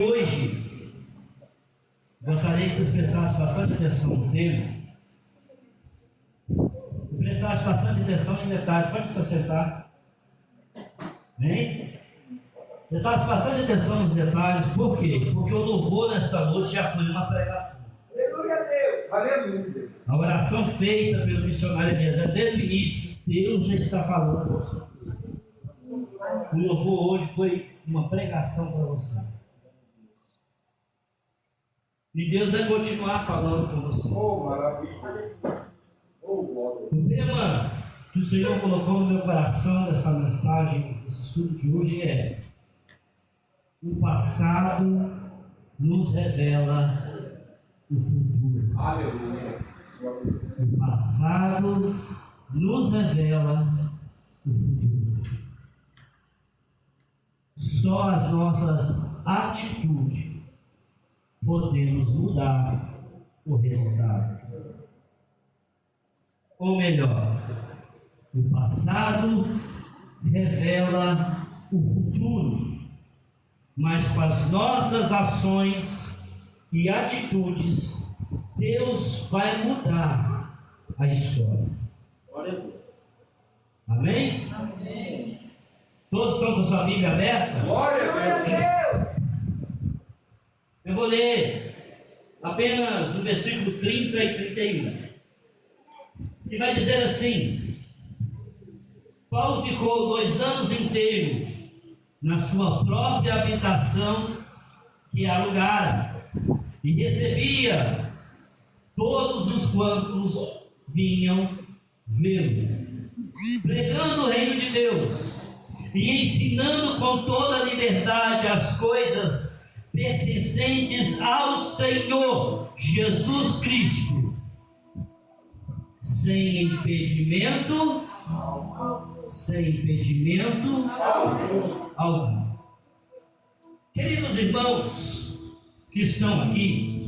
Hoje, gostaria que vocês prestassem bastante atenção no tema. Prestassem bastante atenção em detalhes. Pode se sentar. Bem? Prestassem bastante atenção nos detalhes. Por quê? Porque o louvor nesta noite já foi uma pregação. Aleluia a Deus. Aleluia. A oração feita pelo missionário Eliezer desde o início, Deus já está falando com você. O louvor hoje foi uma pregação para você. E Deus vai continuar falando com você. Oh, maravilha. Oh, glória. O tema que o Senhor colocou no meu coração dessa mensagem, desse estudo de hoje é: o passado nos revela o futuro. Aleluia. O passado nos revela o futuro. Só as nossas atitudes podemos mudar o resultado. Ou melhor, o passado revela o futuro, mas com as nossas ações e atitudes, Deus vai mudar a história. Amém? Amém. Todos estão com sua Bíblia aberta? Glória a Deus. Eu vou ler apenas o versículo 30 e 31, que vai dizer assim: Paulo ficou 2 anos inteiros na sua própria habitação que alugara, e recebia todos os quantos vinham vê-lo, pregando o reino de Deus e ensinando com toda a liberdade as coisas pertencentes ao Senhor Jesus Cristo, sem impedimento algum. Queridos irmãos que estão aqui,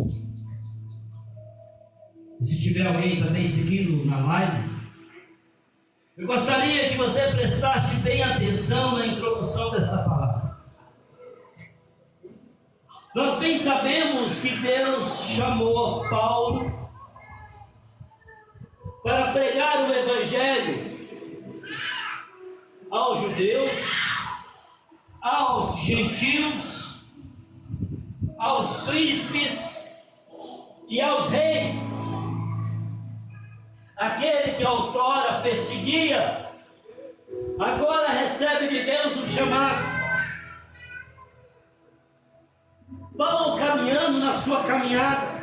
e se tiver alguém também seguindo na live, eu gostaria que você prestasse bem atenção na introdução dessa palavra. Nós bem sabemos que Deus chamou Paulo para pregar o Evangelho aos judeus, aos gentios, aos príncipes e aos reis. Aquele que outrora perseguia, agora recebe de Deus um chamado. Paulo, caminhando na sua caminhada,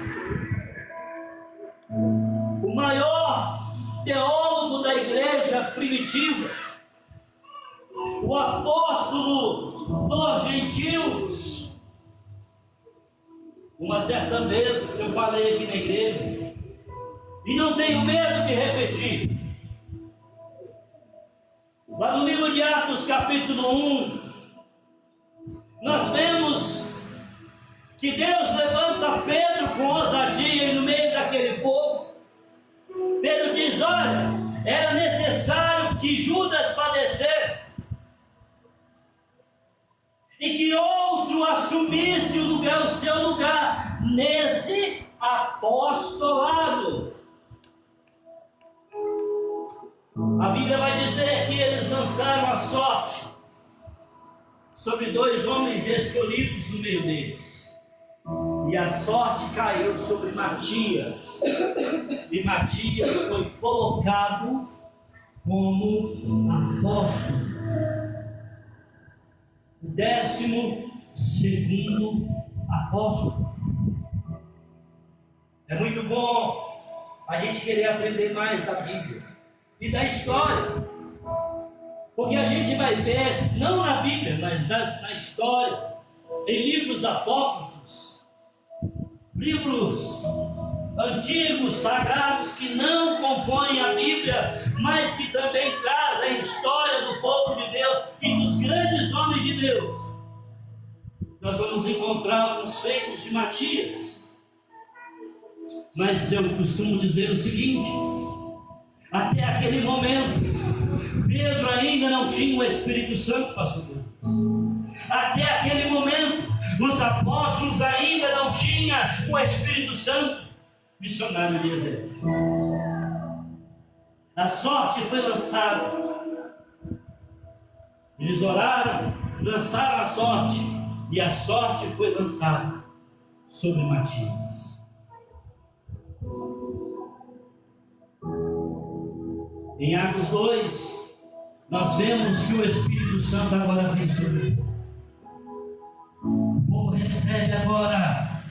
o maior teólogo da igreja primitiva, o apóstolo dos gentios, uma certa vez eu falei aqui na igreja, e não tenho medo de repetir, lá no livro de Atos capítulo 1, nós vemos que Deus levanta Pedro com ousadia e no meio daquele povo, Pedro diz: olha, era necessário que Judas padecesse e que outro assumisse o seu lugar nesse apostolado. A Bíblia vai dizer que eles lançaram a sorte sobre 2 homens escolhidos no meio deles. E a sorte caiu sobre Matias. E Matias foi colocado como apóstolo. O 12º apóstolo. É muito bom a gente querer aprender mais da Bíblia e da história, porque a gente vai ver, não na Bíblia, mas na história, em livros apócrifos, livros antigos, sagrados, que não compõem a Bíblia, mas que também trazem a história do povo de Deus e dos grandes homens de Deus. Nós vamos encontrar alguns feitos de Matias, mas eu costumo dizer o seguinte: até aquele momento, Pedro ainda não tinha o Espírito Santo, pastor Deus. Até aquele momento, Os apóstolos ainda não tinham o Espírito Santo. Missionário Eliezer. A sorte foi lançada. Eles oraram, lançaram a sorte, e a sorte foi lançada sobre Matias. Em Atos 2, nós vemos que o Espírito Santo agora vem sobre ele. O povo recebe agora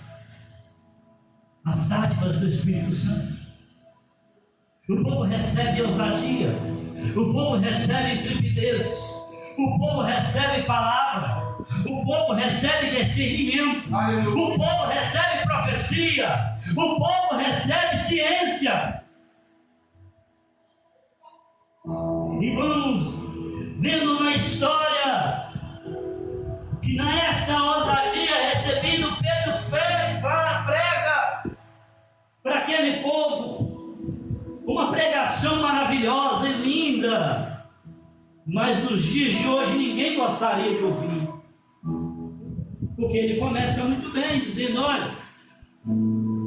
as dádivas do Espírito Santo. O povo recebe ousadia. O povo recebe intrepidez. O povo recebe palavra. O povo recebe discernimento. O povo recebe profecia. O povo recebe ciência. E vamos vendo na história que nessa ousadia recebido, Pedro prega para aquele povo uma pregação maravilhosa e linda, mas nos dias de hoje ninguém gostaria de ouvir, porque ele começa muito bem dizendo: olha,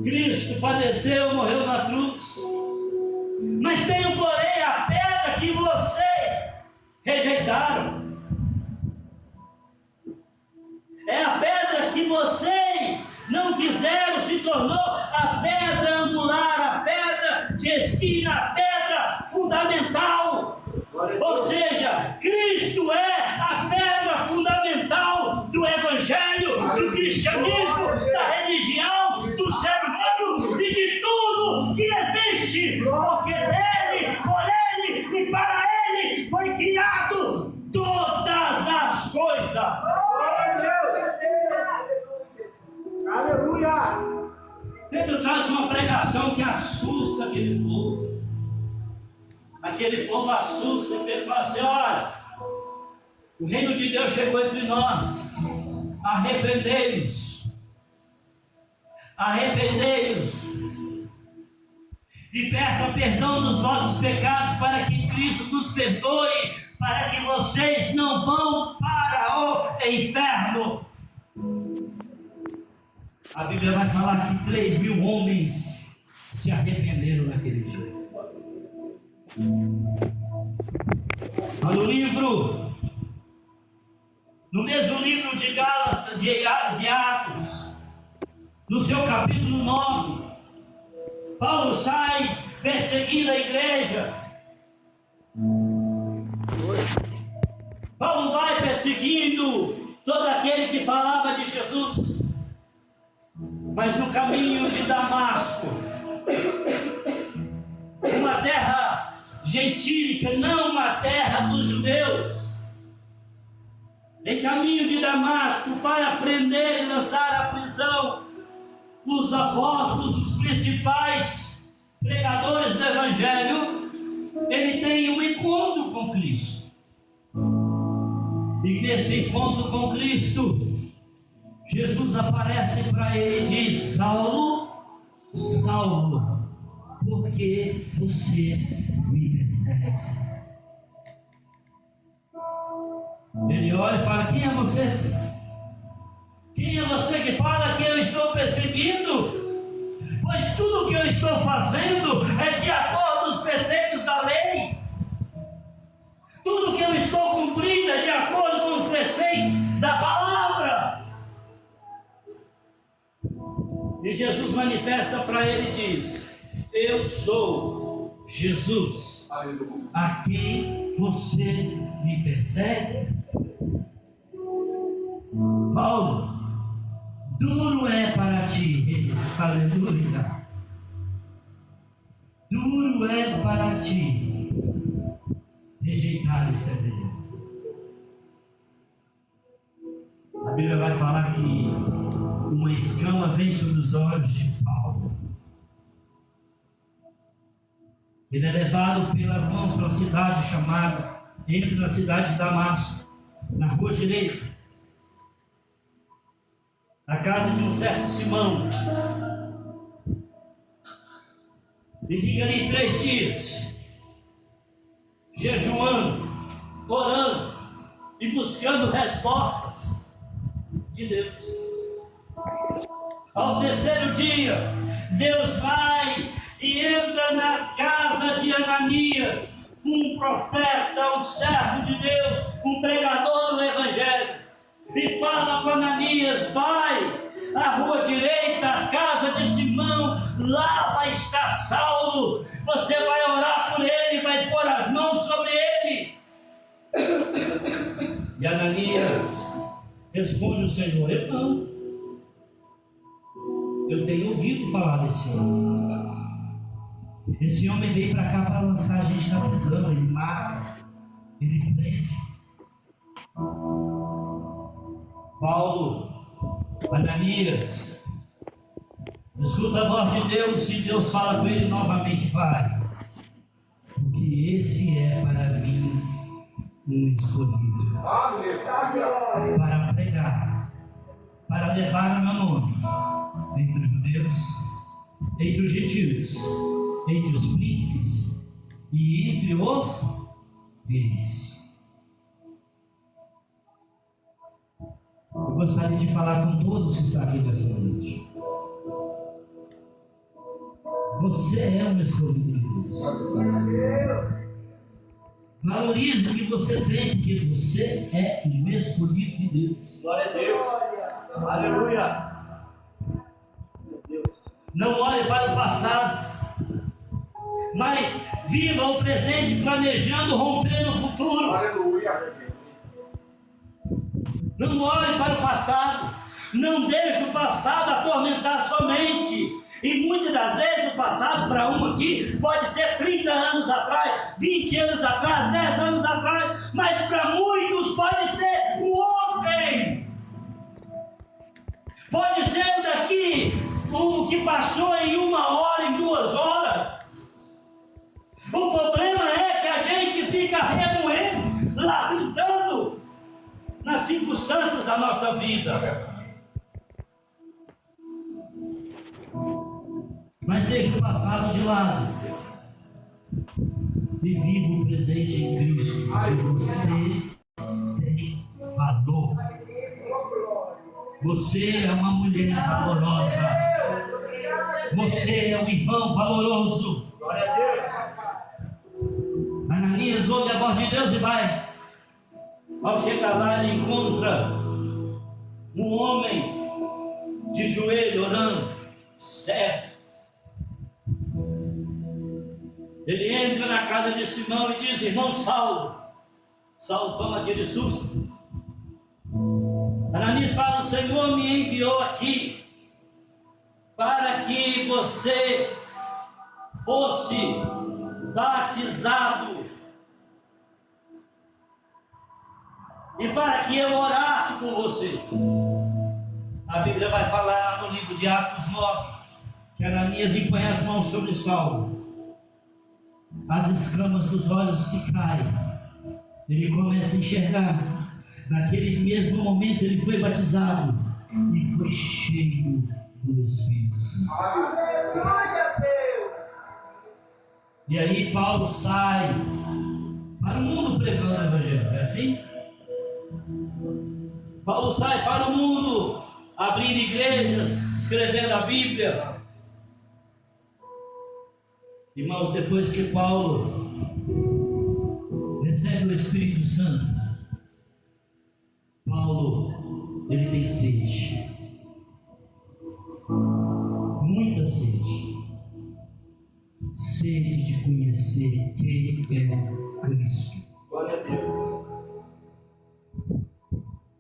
Cristo padeceu, morreu na cruz, mas tenho porém a pedra que vocês rejeitaram. É a pedra que vocês não quiseram, se tornou a pedra angular, a pedra de esquina, a pedra fundamental. Ou seja, Cristo é a pedra fundamental do Evangelho, do cristianismo, da religião, do ser humano e de tudo que existe, porque dele, por ele e para ele foi criado todas as coisas. Aleluia! Pedro traz uma pregação que assusta aquele povo. Aquele povo assusta, e Pedro fala assim: olha, o reino de Deus chegou entre nós. Arrependei-vos. Arrependei-vos. E peça perdão dos vossos pecados, para que Cristo nos perdoe, para que vocês não vão para o inferno. A Bíblia vai falar que 3.000 homens se arrependeram naquele dia. No mesmo livro de Atos, no seu capítulo 9, Paulo sai perseguindo a igreja. Paulo vai perseguindo todo aquele que falava de Jesus. Mas no caminho de Damasco, uma terra gentílica, não uma terra dos judeus, em caminho de Damasco, para prender e lançar à prisão os apóstolos, os principais pregadores do Evangelho, ele tem um encontro com Cristo. E nesse encontro com Cristo, Jesus aparece para ele e diz: Saulo, Saulo, por que você me persegue? Ele olha e fala: quem é você, Senhor? Quem é você que fala que eu estou perseguindo? Pois tudo o que eu estou fazendo é de acordo com os preceitos da lei. Tudo que eu estou cumprindo é de acordo com os preceitos da palavra. E Jesus manifesta para ele e diz: eu sou Jesus, a quem você me persegue. Paulo, duro é para ti, aleluia, duro é para ti rejeitar esse evangelho. A Bíblia vai falar que uma escama vem sobre os olhos de Paulo. Ele é levado pelas mãos para uma cidade chamada, entra na cidade de Damasco, na rua direita, na casa de um certo Simão, e fica ali 3 dias, jejuando, orando e buscando respostas de Deus. Ao terceiro dia, Deus vai e entra na casa de Ananias, um profeta, um servo de Deus, um pregador do Evangelho, e fala com Ananias: vai à rua direita, à casa de Simão, lá vai estar Saulo, você vai orar por ele, vai pôr as mãos sobre ele. E Ananias responde o Senhor: eu não, eu tenho ouvido falar desse homem. Esse homem veio para cá para lançar a gente na prisão, ele mata, ele prende. Paulo, Ananias, escuta a voz de Deus, e Deus fala com ele novamente: vai, porque esse é para mim um escolhido, para pregar, para levar o meu nome entre os judeus, entre os gentios, entre os príncipes e entre os reis. Eu gostaria de falar com todos que estão aqui nessa noite. Você é um escolhido de Deus. Valorize o que você tem, porque você é um escolhido de Deus. Glória a Deus. Aleluia. Não olhe para o passado, mas viva o presente, planejando romper no futuro. Aleluia. Não olhe para o passado, não deixe o passado atormentar sua mente. E muitas das vezes o passado para um aqui pode ser 30 anos atrás, 20 anos atrás, 10 anos atrás, mas para muitos pode ser o ontem. Pode ser o daqui, o que passou em 1 hora, em 2 horas. O problema é que a gente fica remoendo, lamentando nas circunstâncias da nossa vida. Mas deixa o passado de lado e viva o presente em Cristo, porque você tem valor. Você é uma mulher valorosa. Você é um irmão valoroso. Glória a Deus. Ananias ouve a voz de Deus e vai. Ao chegar lá, ele encontra um homem de joelho orando, cego. Ele entra na casa de Simão e diz: irmão Saulo. Saulo toma aquele susto. Ananias fala: o Senhor me enviou aqui para que você fosse batizado e para que eu orasse por você. A Bíblia vai falar no livro de Atos 9 que Ananias impõe as mãos sobre Saulo. As escamas dos olhos se caem, ele começa a enxergar. Naquele mesmo momento ele foi batizado e foi cheio do Espírito Santo. E aí Paulo sai para o mundo pregando o Evangelho, é assim? Paulo sai para o mundo abrindo igrejas, escrevendo a Bíblia. Irmãos, depois que Paulo recebe o Espírito Santo, Paulo, ele tem sede, muita sede de conhecer quem é Cristo. Glória a Deus.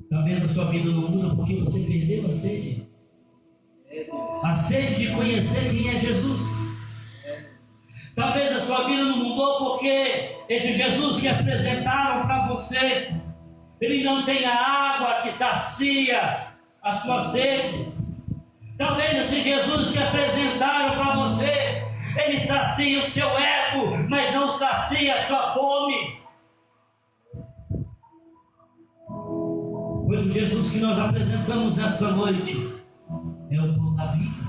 Talvez a sua vida não muda porque você perdeu a sede de conhecer quem é Jesus. Talvez a sua vida não mudou porque esse Jesus que apresentaram para você, ele não tem a água que sacia a sua sede. Talvez esse Jesus que apresentaram para você, ele sacia o seu ego, mas não sacia a sua fome. Pois o Jesus que nós apresentamos nessa noite é o pão da vida,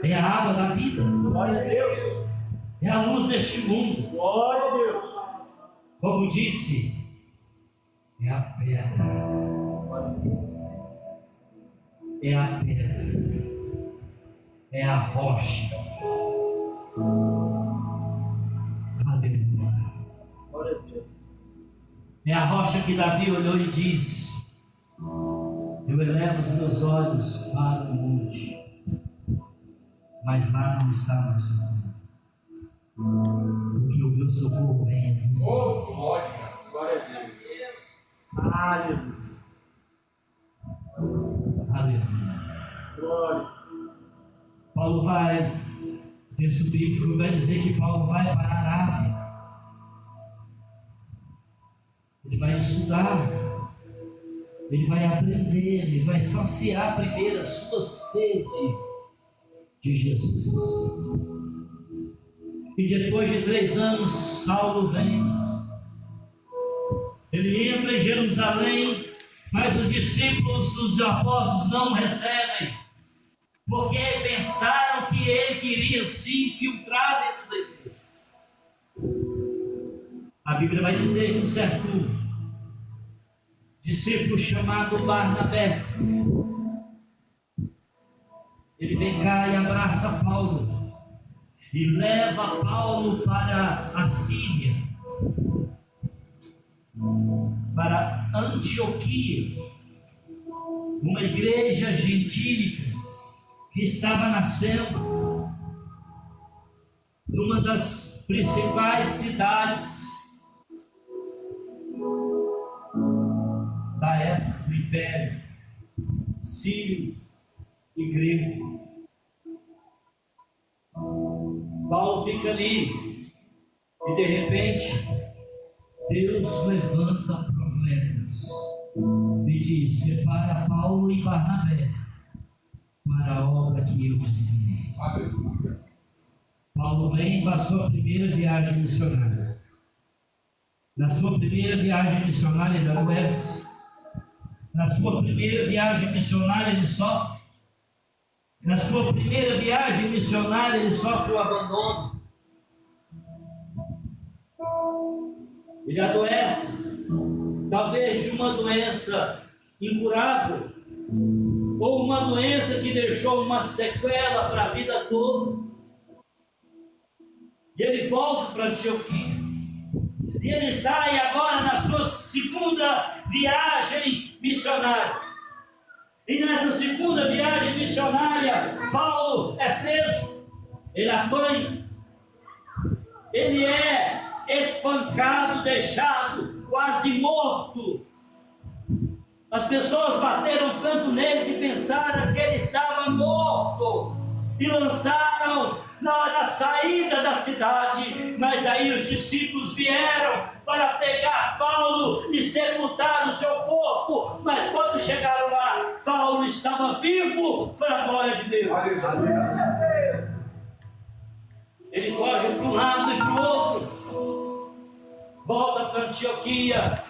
é a água da vida, Glória a Deus. é a luz deste mundo. Glória a Deus. Como disse, é a pedra. é a pedra, é a rocha. Aleluia. Glória a Deus. É a rocha que Davi olhou e disse: eu elevo os meus olhos para o monte, mas lá não está o meu socorro, porque o meu socorro vem do Senhor. Glória a Deus. Aleluia. Aleluia. Glória. Paulo vai, o texto bíblico vai dizer que Paulo vai para a Arábia. Ele vai estudar, ele vai aprender, ele vai saciar primeiro a sua sede de Jesus. E depois de 3 anos, Saulo vem. Ele entra em Jerusalém, mas os discípulos, os apóstolos não recebem, porque pensaram que ele queria se infiltrar dentro da igreja. A Bíblia vai dizer que um certo discípulo chamado Barnabé, ele vem cá e abraça Paulo e leva Paulo para a Síria, para Antioquia, uma igreja gentílica que estava nascendo numa das principais cidades da época do Império Sírio e Grego. Paulo fica ali e de repente Deus levanta profetas e diz: separa Paulo e Barnabé para a obra que eu designei. Paulo vem e faz sua primeira viagem missionária. Na sua primeira viagem missionária ele adoece. Na sua primeira viagem missionária ele sofre. Na sua primeira viagem missionária ele sofre o abandono. Ele adoece, talvez de uma doença incurável, ou uma doença que deixou uma sequela para a vida toda. E ele volta para Antioquia. E ele sai agora na sua segunda viagem missionária. E nessa segunda viagem missionária, Paulo é preso, ele apanha, ele é espancado, deixado quase morto. As pessoas bateram tanto nele que pensaram que ele estava morto e lançaram na saída da cidade. Mas aí os discípulos vieram para pegar Paulo e sepultar o seu corpo. Mas quando chegaram lá, Paulo estava vivo para a glória de Deus. Ele foge para um lado e para o outro, volta para Antioquia.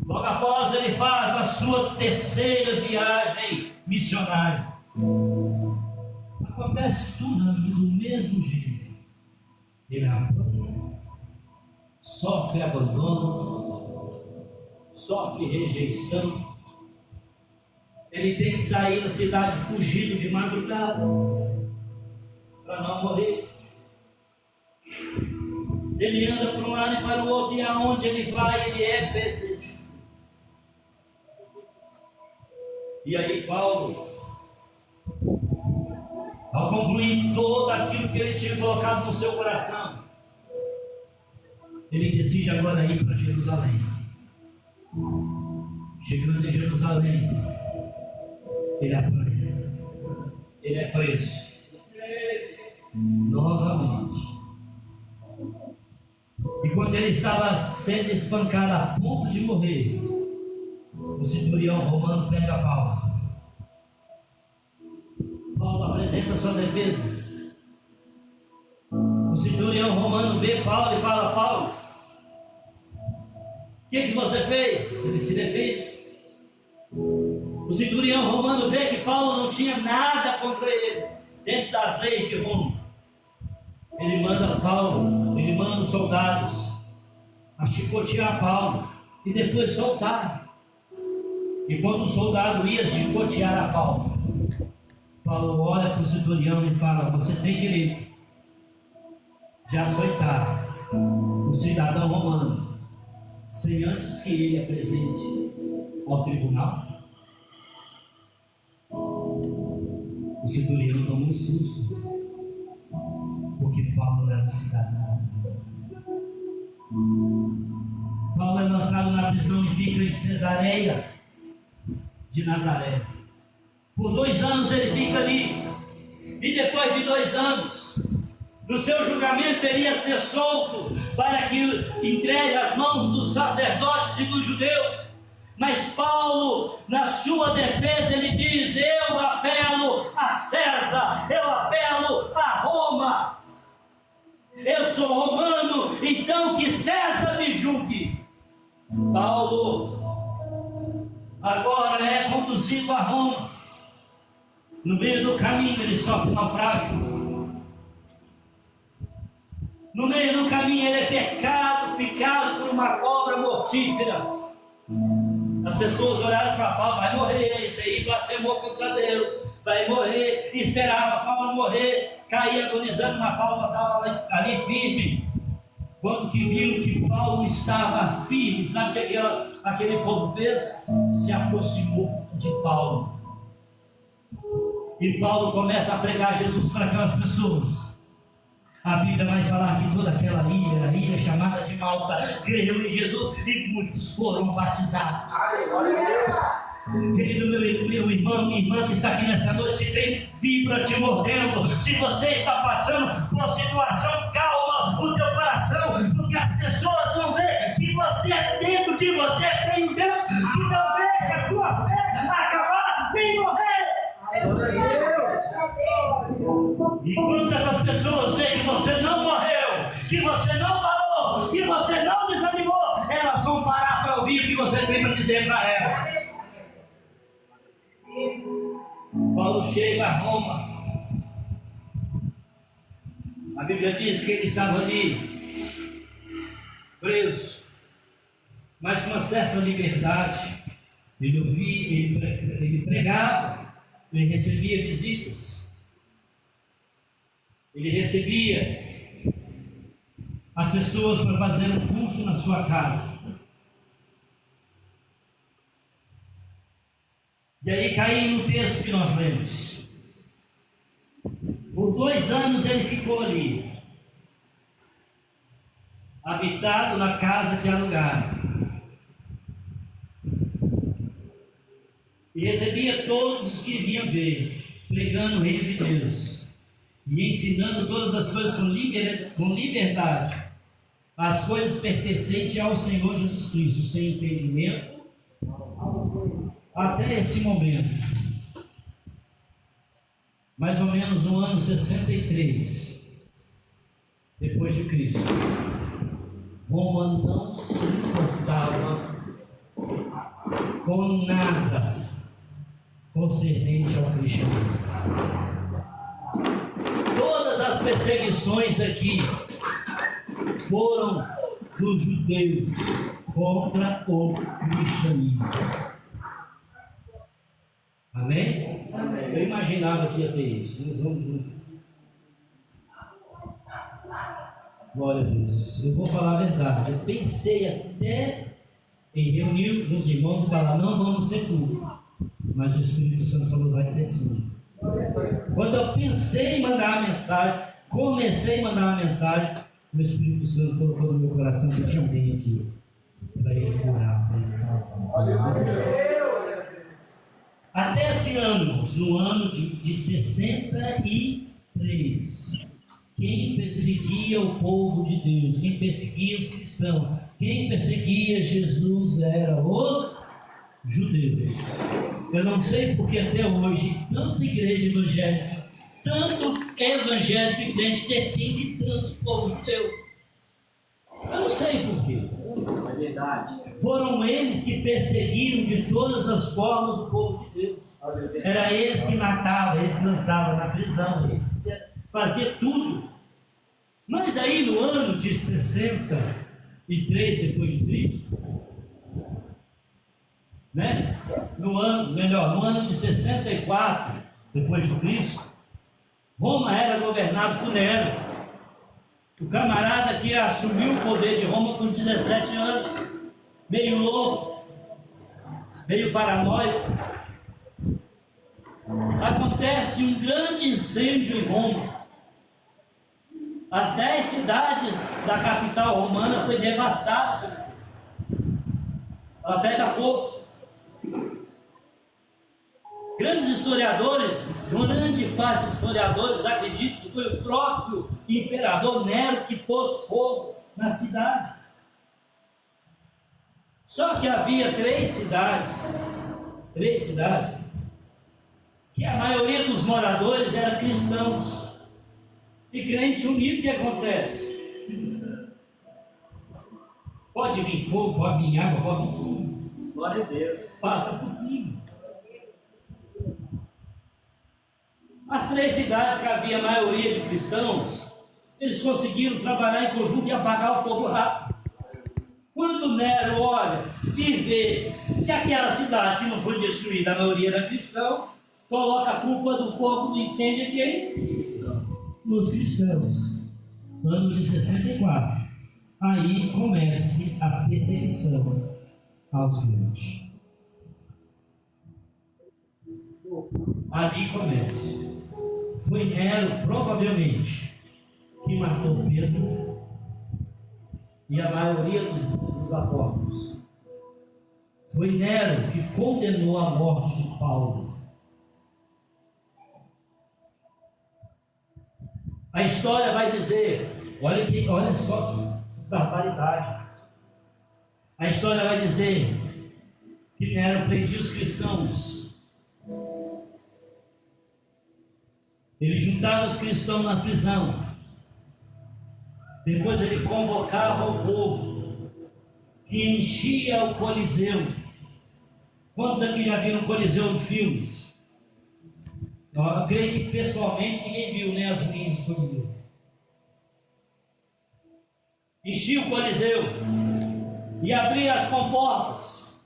Logo após ele faz a sua terceira viagem missionária. Acontece tudo do mesmo jeito. Ele apanha, sofre abandono, sofre rejeição. Ele tem que sair da cidade fugindo de madrugada para não morrer. Ele anda para um lado e para o outro, e aonde ele vai, ele é perseguido. E aí Paulo, ao concluir todo aquilo que ele tinha colocado no seu coração, ele decide agora ir para Jerusalém. Chegando em Jerusalém, ele apanha, ele é preso novamente. E quando ele estava sendo espancado a ponto de morrer, o centurião romano pega Paulo. Paulo apresenta sua defesa. O centurião romano vê Paulo e fala: Paulo, o que você fez? Ele se defende. O centurião romano vê que Paulo não tinha nada contra ele dentro das leis de Roma. Ele manda os soldados a chicotear Paulo e depois soltar. E quando o soldado ia chicotear a Paulo, Paulo olha para o centurião e fala: você tem direito de açoitar o cidadão romano sem antes que ele apresente ao tribunal? O centurião toma um susto, porque Paulo era um cidadão. Paulo é lançado na prisão e fica em Cesareia de Nazaré. Por 2 anos ele fica ali. E depois de 2 anos, no seu julgamento, ele ia ser solto para que entregue às mãos dos sacerdotes e dos judeus. Mas Paulo, na sua defesa, ele diz: eu apelo a César, eu apelo a Roma. Eu sou romano, então que César me julgue. Paulo agora é conduzido a Roma. No meio do caminho ele sofre naufrágio. No meio do caminho ele é picado por uma cobra mortífera. As pessoas olharam para Paulo: vai morrer, esse aí blasfemou contra Deus, vai morrer. E esperava Paulo morrer, caía agonizando, mas Paulo estava ali firme. Quando que viram que Paulo estava firme, sabe o que aquele povo fez? Se aproximou de Paulo. E Paulo começa a pregar Jesus para aquelas pessoas. A Bíblia vai falar que toda aquela ilha chamada de Malta, creu em Jesus e muitos foram batizados. Querido meu irmão, minha irmã que está aqui nessa noite, se tem vibra te mordendo, se você está passando por uma situação, calma o teu coração, porque as pessoas vão ver que você é dentro de você, tem um Deus que não deixa a sua fé acabar nem morrer. E quando essas pessoas veem que você não morreu, que você não parou, que você não desanimou, elas vão parar para ouvir o que você tem para dizer para elas. Paulo chega a Roma. A Bíblia diz que ele estava ali preso, mas com uma certa liberdade. Ele pregava, ele recebia visitas, ele recebia as pessoas para fazer um culto na sua casa. E aí cai no texto que nós lemos. Por 2 anos ele ficou ali, habitado na casa que alugaram. E recebia todos os que vinham ver, pregando o reino de Deus e ensinando todas as coisas com liberdade, as coisas pertencentes ao Senhor Jesus Cristo, sem impedimento, até esse momento, mais ou menos no ano 63 depois de Cristo. Roma não se importava com nada concernente ao cristianismo. Todas as perseguições aqui foram dos judeus contra o cristianismo. Amém? Amém? Eu imaginava que ia ter isso. Nós vamos. Glória a Deus. Eu vou falar a verdade. Eu pensei até em reunir os irmãos e falar: não vamos ter culto. Mas o Espírito Santo falou: vai ter sim. Quando eu pensei em mandar a mensagem, comecei a mandar a mensagem, o Espírito Santo colocou no meu coração que tinha alguém aqui para ele curar, para ele salvar. Até esse ano, no ano de 63, quem perseguia o povo de Deus, quem perseguia os cristãos, quem perseguia Jesus eram os judeus. Eu não sei porque até hoje tanta igreja evangélica, tanto evangélico e crente defende tanto o povo judeu. Eu não sei porquê. É verdade. Foram eles que perseguiram de todas as formas o povo de Deus. Era eles que matavam, eles que lançavam na prisão, eles que faziam tudo. Mas aí no ano de 63 depois de Cristo, né? No ano de 64 depois de Cristo, Roma era governada por Nero, o camarada que assumiu o poder de Roma com 17 anos, meio louco, meio paranoico. Acontece um grande incêndio em Roma. As 10 cidades da capital romana foi devastada. Ela pega fogo. Grandes historiadores, grande parte dos historiadores acreditam que foi o próprio imperador Nero que pôs fogo na cidade. Só que havia 3 cidades, que a maioria dos moradores eram cristãos. E crente unido, o que acontece? Pode vir fogo, pode vir água, pode vir tudo. Glória a Deus. Passa por cima. As 3 cidades que havia a maioria de cristãos, eles conseguiram trabalhar em conjunto e apagar o fogo rápido. Quando Nero olha e vê que aquela cidade que não foi destruída, a maioria era cristão, coloca a culpa do fogo do incêndio aqui em nos cristãos. Ano de 64. Aí começa-se a perseguição aos crentes. Ali começa. Foi Nero, provavelmente, que matou Pedro e a maioria dos apóstolos. Foi Nero que condenou a morte de Paulo. A história vai dizer, olha só que barbaridade. A história vai dizer que Nero prendia os cristãos. Ele juntava os cristãos na prisão. Depois ele convocava o povo, que enchia o Coliseu. Quantos aqui já viram o Coliseu em filmes? Eu creio que pessoalmente ninguém viu, nem as ruínas do Coliseu. Enchia o Coliseu e abria as comportas,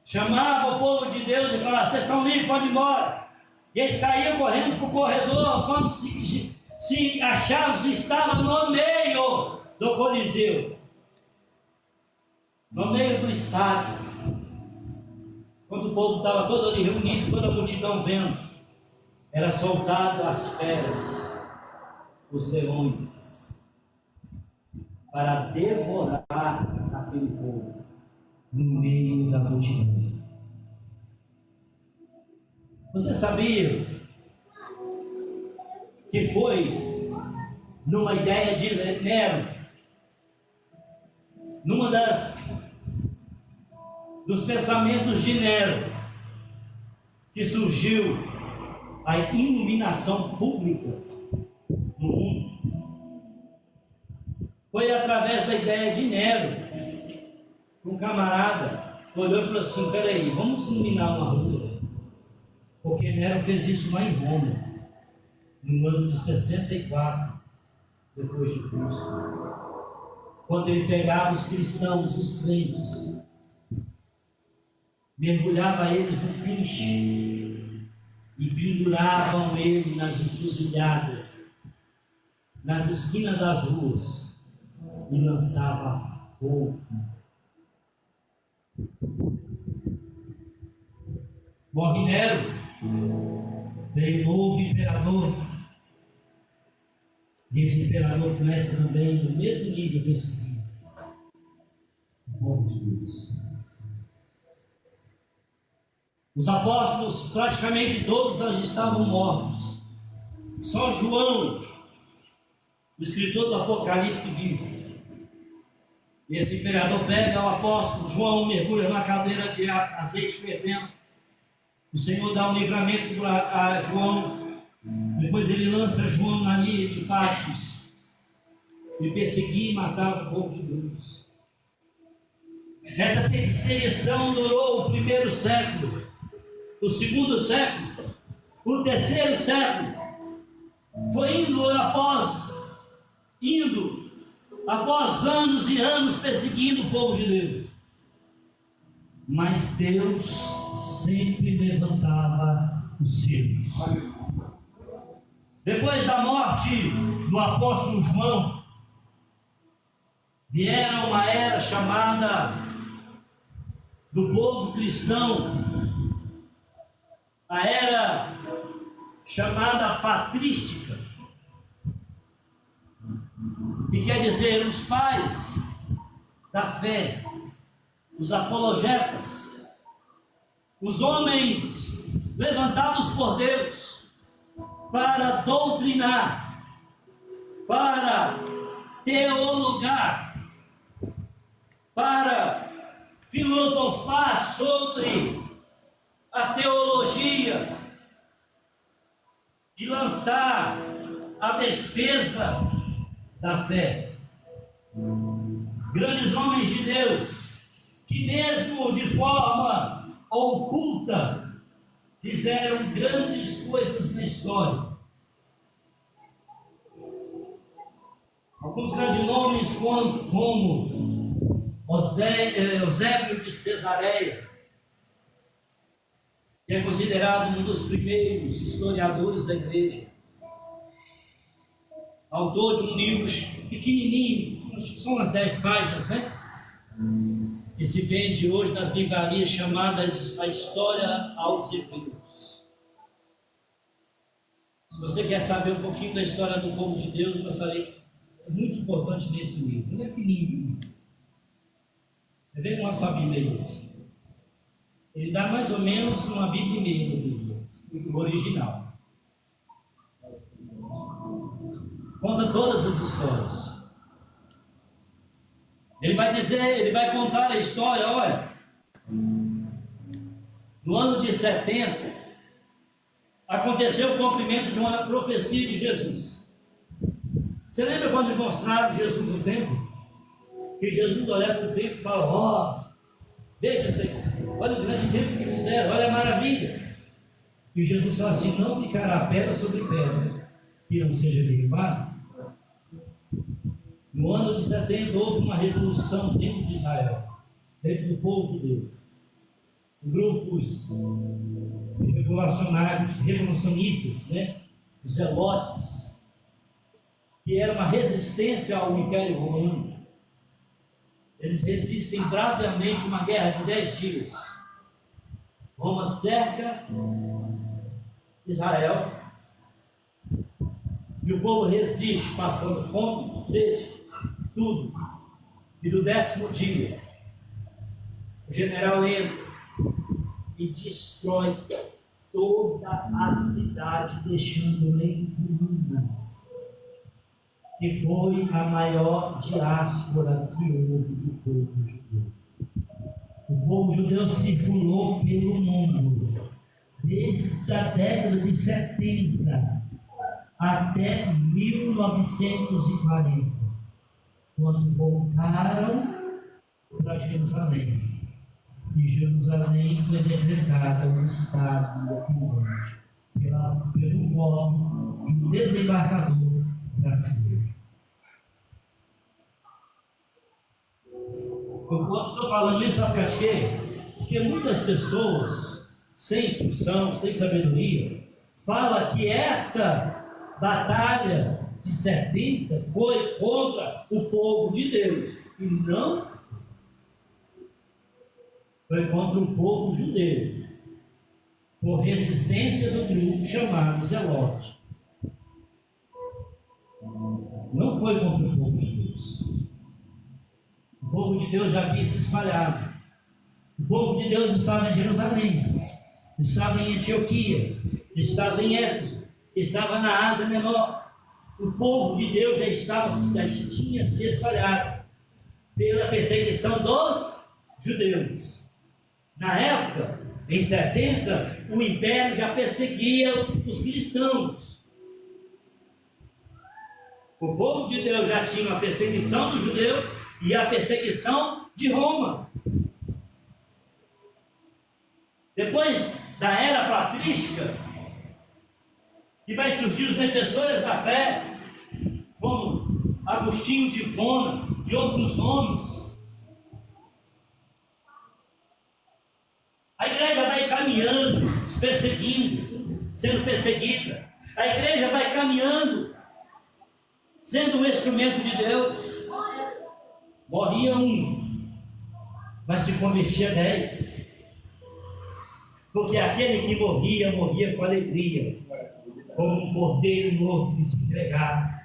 chamava o povo de Deus e falava: vocês estão livres, podem ir embora. E eles saíam correndo para o corredor, quando se achavam, se estavam no meio do Coliseu, no meio do estádio. Quando o povo estava todo ali reunido, toda a multidão vendo, era soltado as feras, os leões, para devorar aquele povo no meio da multidão. Você sabia que foi numa ideia de Nero, dos pensamentos de Nero, que surgiu a iluminação pública no mundo? Foi através da ideia de Nero. Um camarada olhou e falou assim: peraí, vamos iluminar uma rua. Porque Nero fez isso lá em Roma, no ano de 64 depois de Cristo. Quando ele pegava os cristãos, os crentes, mergulhava eles no pinche e penduravam ele nas encruzilhadas, nas esquinas das ruas, e lançava fogo. Morre Nero, veio novo imperador, e esse imperador começa também no mesmo nível perseguido o povo de Deus. Os apóstolos, praticamente todos, estavam mortos. Só João, o escritor do Apocalipse, vive. Esse imperador pega o apóstolo João, mergulha na cadeira de azeite fervendo. O Senhor dá um livramento a João. Depois ele lança João na ilha de Patmos e perseguia e matava o povo de Deus. Essa perseguição durou o 1º século, o 2º século, o 3º século. Foi indo após anos e anos perseguindo o povo de Deus. mas Deus sempre levantava os seus. Depois da morte do apóstolo João, viera uma era chamada do povo cristão, a era chamada patrística, que quer dizer os pais da fé, os apologetas, os homens levantados por Deus para doutrinar, para teologar, para filosofar sobre a teologia e lançar a defesa da fé. Grandes homens de Deus, que mesmo de forma oculta, fizeram grandes coisas na história. Alguns grandes nomes como Eusébio de Cesareia, que é considerado um dos primeiros historiadores da igreja, autor de um livro pequenininho, acho que são umas 10 páginas, né? Que se vende hoje nas livrarias, chamadas A História aos Hebreus. Se você quer saber um pouquinho da história do povo de Deus, eu gostaria que é muito importante nesse livro. Ele é fininho. Vê nossa Bíblia aí. Ele dá mais ou menos uma Bíblia e meia, o original. Conta todas as histórias. Ele vai dizer, ele vai contar a história, olha. No ano de 70, aconteceu o cumprimento de uma profecia de Jesus. Você lembra quando mostraram Jesus no templo? Que Jesus olha para o templo e fala, ó, veja, Senhor, olha o grande templo que fizeram, olha a maravilha. E Jesus fala assim, não ficará pedra sobre pedra que não seja derribada. No ano de 70 houve uma revolução dentro de Israel, dentro do povo judeu. Grupos revolucionistas, né? Os zelotes, que era uma resistência ao Império Romano. Eles resistem bravamente uma guerra de 10 dias. Roma cerca Israel e o povo resiste, passando fome, sede, tudo. E no 10º dia, o general entra e destrói toda a cidade, deixando em ruínas. Que foi a maior diáspora que houve do povo judeu. O povo judeu circulou pelo mundo desde a década de 70 até 1940, quando voltaram para Jerusalém. E Jerusalém foi decretada um estado independente pelo voto de um desembarcador brasileiro. Eu estou falando isso, sabe por quê? Porque muitas pessoas, sem instrução, sem sabedoria, falam que essa batalha de 70 foi contra o povo de Deus. E não foi contra o povo judeu, por resistência do grupo chamado Zelote. Não foi contra o povo de Deus. O povo de Deus já havia se espalhado. O povo de Deus estava em Jerusalém, estava em Antioquia, estava em Éfeso, estava na Ásia Menor. O povo de Deus já tinha se espalhado pela perseguição dos judeus. Na época, em 70, o império já perseguia os cristãos. O povo de Deus já tinha a perseguição dos judeus e a perseguição de Roma. Depois da era patrística, que vai surgir os defensores da fé, como Agostinho de Hipona e outros nomes. perseguindo, sendo perseguida. A igreja vai caminhando, sendo um instrumento de Deus. Morria um, mas se convertia 10. Porque aquele que morria, morria com alegria, como um cordeiro novo que se entregava,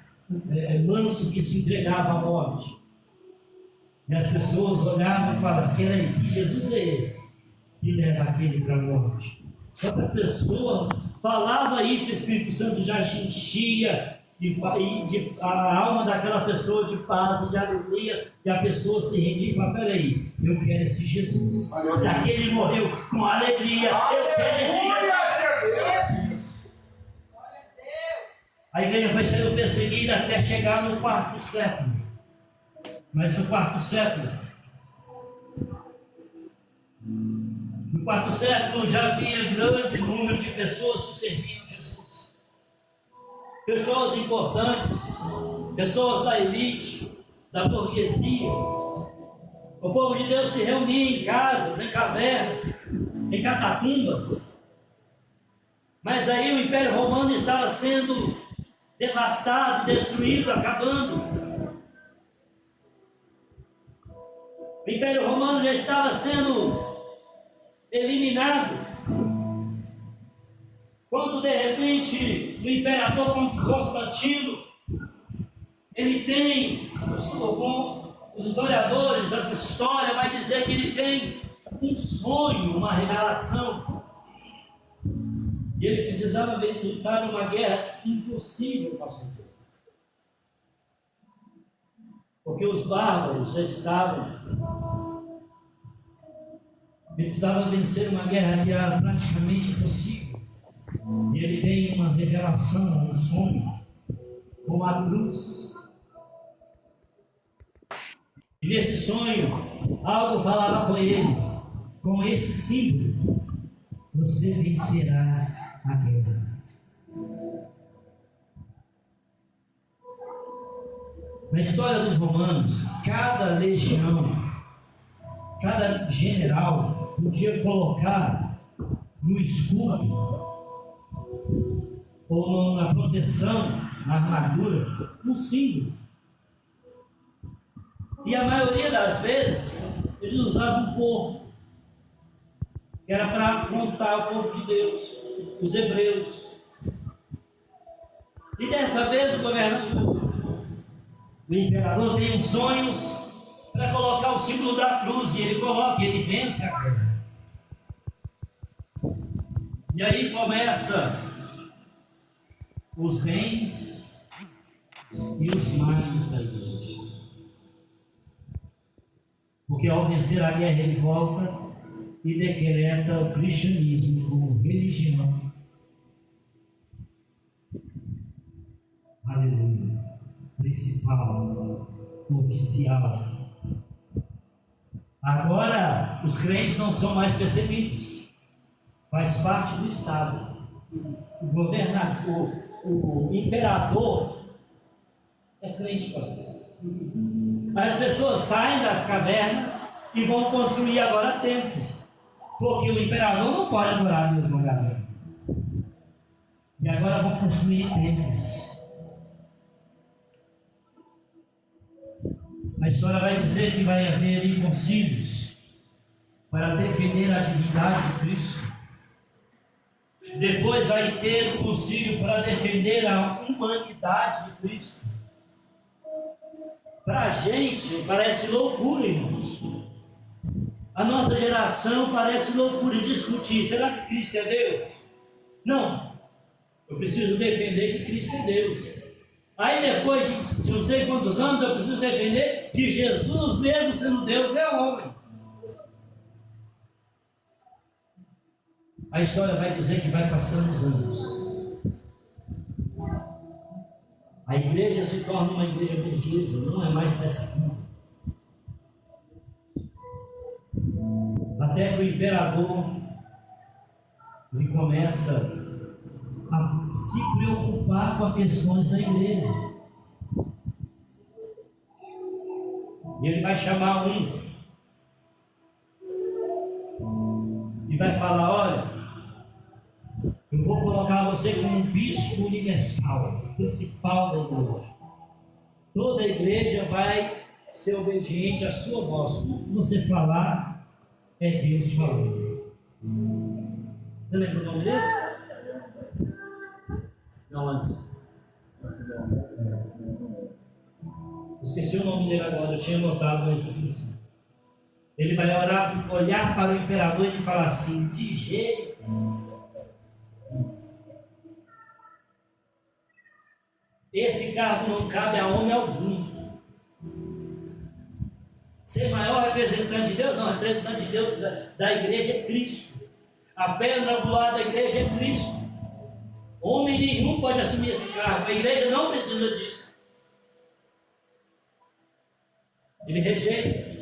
manso que se entregava à morte. E as pessoas olhavam e falavam: que Jesus é esse que leva aquele para a morte? Quando a pessoa falava isso, o Espírito Santo já enchia a alma daquela pessoa de paz e de alegria, e a pessoa se rendia e falava: peraí, eu quero esse Jesus. Se aquele morreu com alegria, eu quero esse Jesus. A igreja foi sendo perseguida até chegar no 4º século. Mas no 4º século já havia grande número de pessoas que serviam Jesus. Pessoas importantes, pessoas da elite, da burguesia. O povo de Deus se reunia em casas, em cavernas, em catacumbas. Mas aí o Império Romano estava sendo devastado, destruído, acabando. O Império Romano já estava sendo eliminado, quando de repente o imperador Constantino, ele tem, os historiadores, essa história vai dizer que ele tem um sonho, uma revelação, e ele precisava lutar numa guerra impossível, pastor Deus, porque os bárbaros já estavam. Ele precisava vencer uma guerra que era praticamente impossível. E ele tem uma revelação, um sonho, com a cruz. E nesse sonho, algo falava com ele: com esse símbolo, você vencerá a guerra. Na história dos romanos, cada legião, cada general podia colocar no escudo ou na proteção, na armadura, um símbolo. E a maioria das vezes eles usavam um porco, que era para afrontar o povo de Deus, os hebreus. E dessa vez o imperador tem um sonho para colocar o símbolo da cruz, e ele coloca, e ele vence a guerra. E aí começa os reis e os males da igreja. Porque ao vencer a guerra ele volta e decreta o cristianismo como religião. Aleluia. Principal, oficial. Agora os crentes não são mais perseguidos. Faz parte do Estado. O governador, o imperador é crente, pastor. As pessoas saem das cavernas e vão construir agora templos, porque o imperador não pode adorar a Deus no lugar. E agora vão construir templos. A história vai dizer que vai haver concílios para defender a divindade de Cristo. Depois vai ter um concílio para defender a humanidade de Cristo. Para a gente parece loucura, irmãos. A nossa geração parece loucura discutir: será que Cristo é Deus? Não. Eu preciso defender que Cristo é Deus. Aí depois de não sei quantos anos eu preciso defender que Jesus, mesmo sendo Deus, é homem. A história vai dizer que vai passando os anos. A igreja se torna uma igreja burguesa, não é mais perseguida. Até que o imperador ele começa a se preocupar com as questões da igreja. E ele vai chamar um e vai falar: olha, Eu vou colocar você como um bispo universal, principal da igreja. Toda a igreja vai ser obediente à sua voz. Tudo que você falar, é Deus falando. Você lembra o nome dele? Não, antes. Esqueci o nome dele agora, eu tinha notado, mas esqueci. Ele vai olhar para o imperador e falar assim: de jeito. Esse cargo não cabe a homem algum. Ser maior representante de Deus? Não, representante de Deus da igreja é Cristo. A pedra angular da igreja é Cristo. Homem nenhum pode assumir esse cargo. A igreja não precisa disso. Ele rejeita.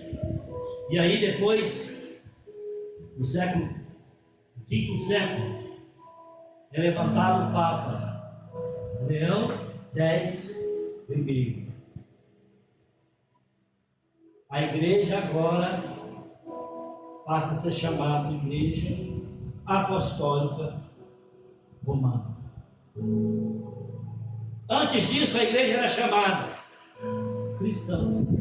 E aí depois, no século, quinto século, é levantado o Papa Leão X. A igreja agora passa a ser chamada de Igreja Apostólica Romana. Antes disso, a igreja era chamada cristãos.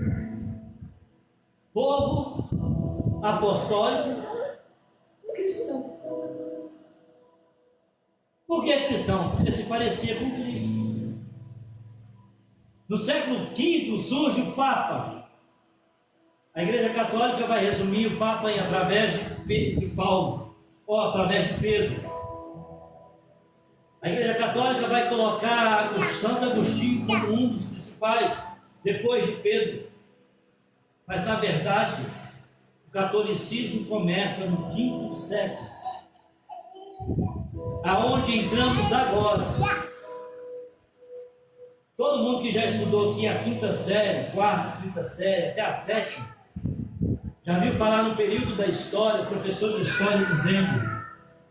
Povo apostólico cristão. Por que cristão? Porque se parecia com Cristo. No século V surge o Papa. A Igreja Católica vai resumir o Papa através de Paulo, ou através de Pedro. A Igreja Católica vai colocar o Santo Agostinho como um dos principais, depois de Pedro. Mas, na verdade, o catolicismo começa no quinto século, aonde entramos agora. Todo mundo que já estudou aqui a quinta série, quarta, quinta série, até a sétima, já viu falar no período da história, o professor de história dizendo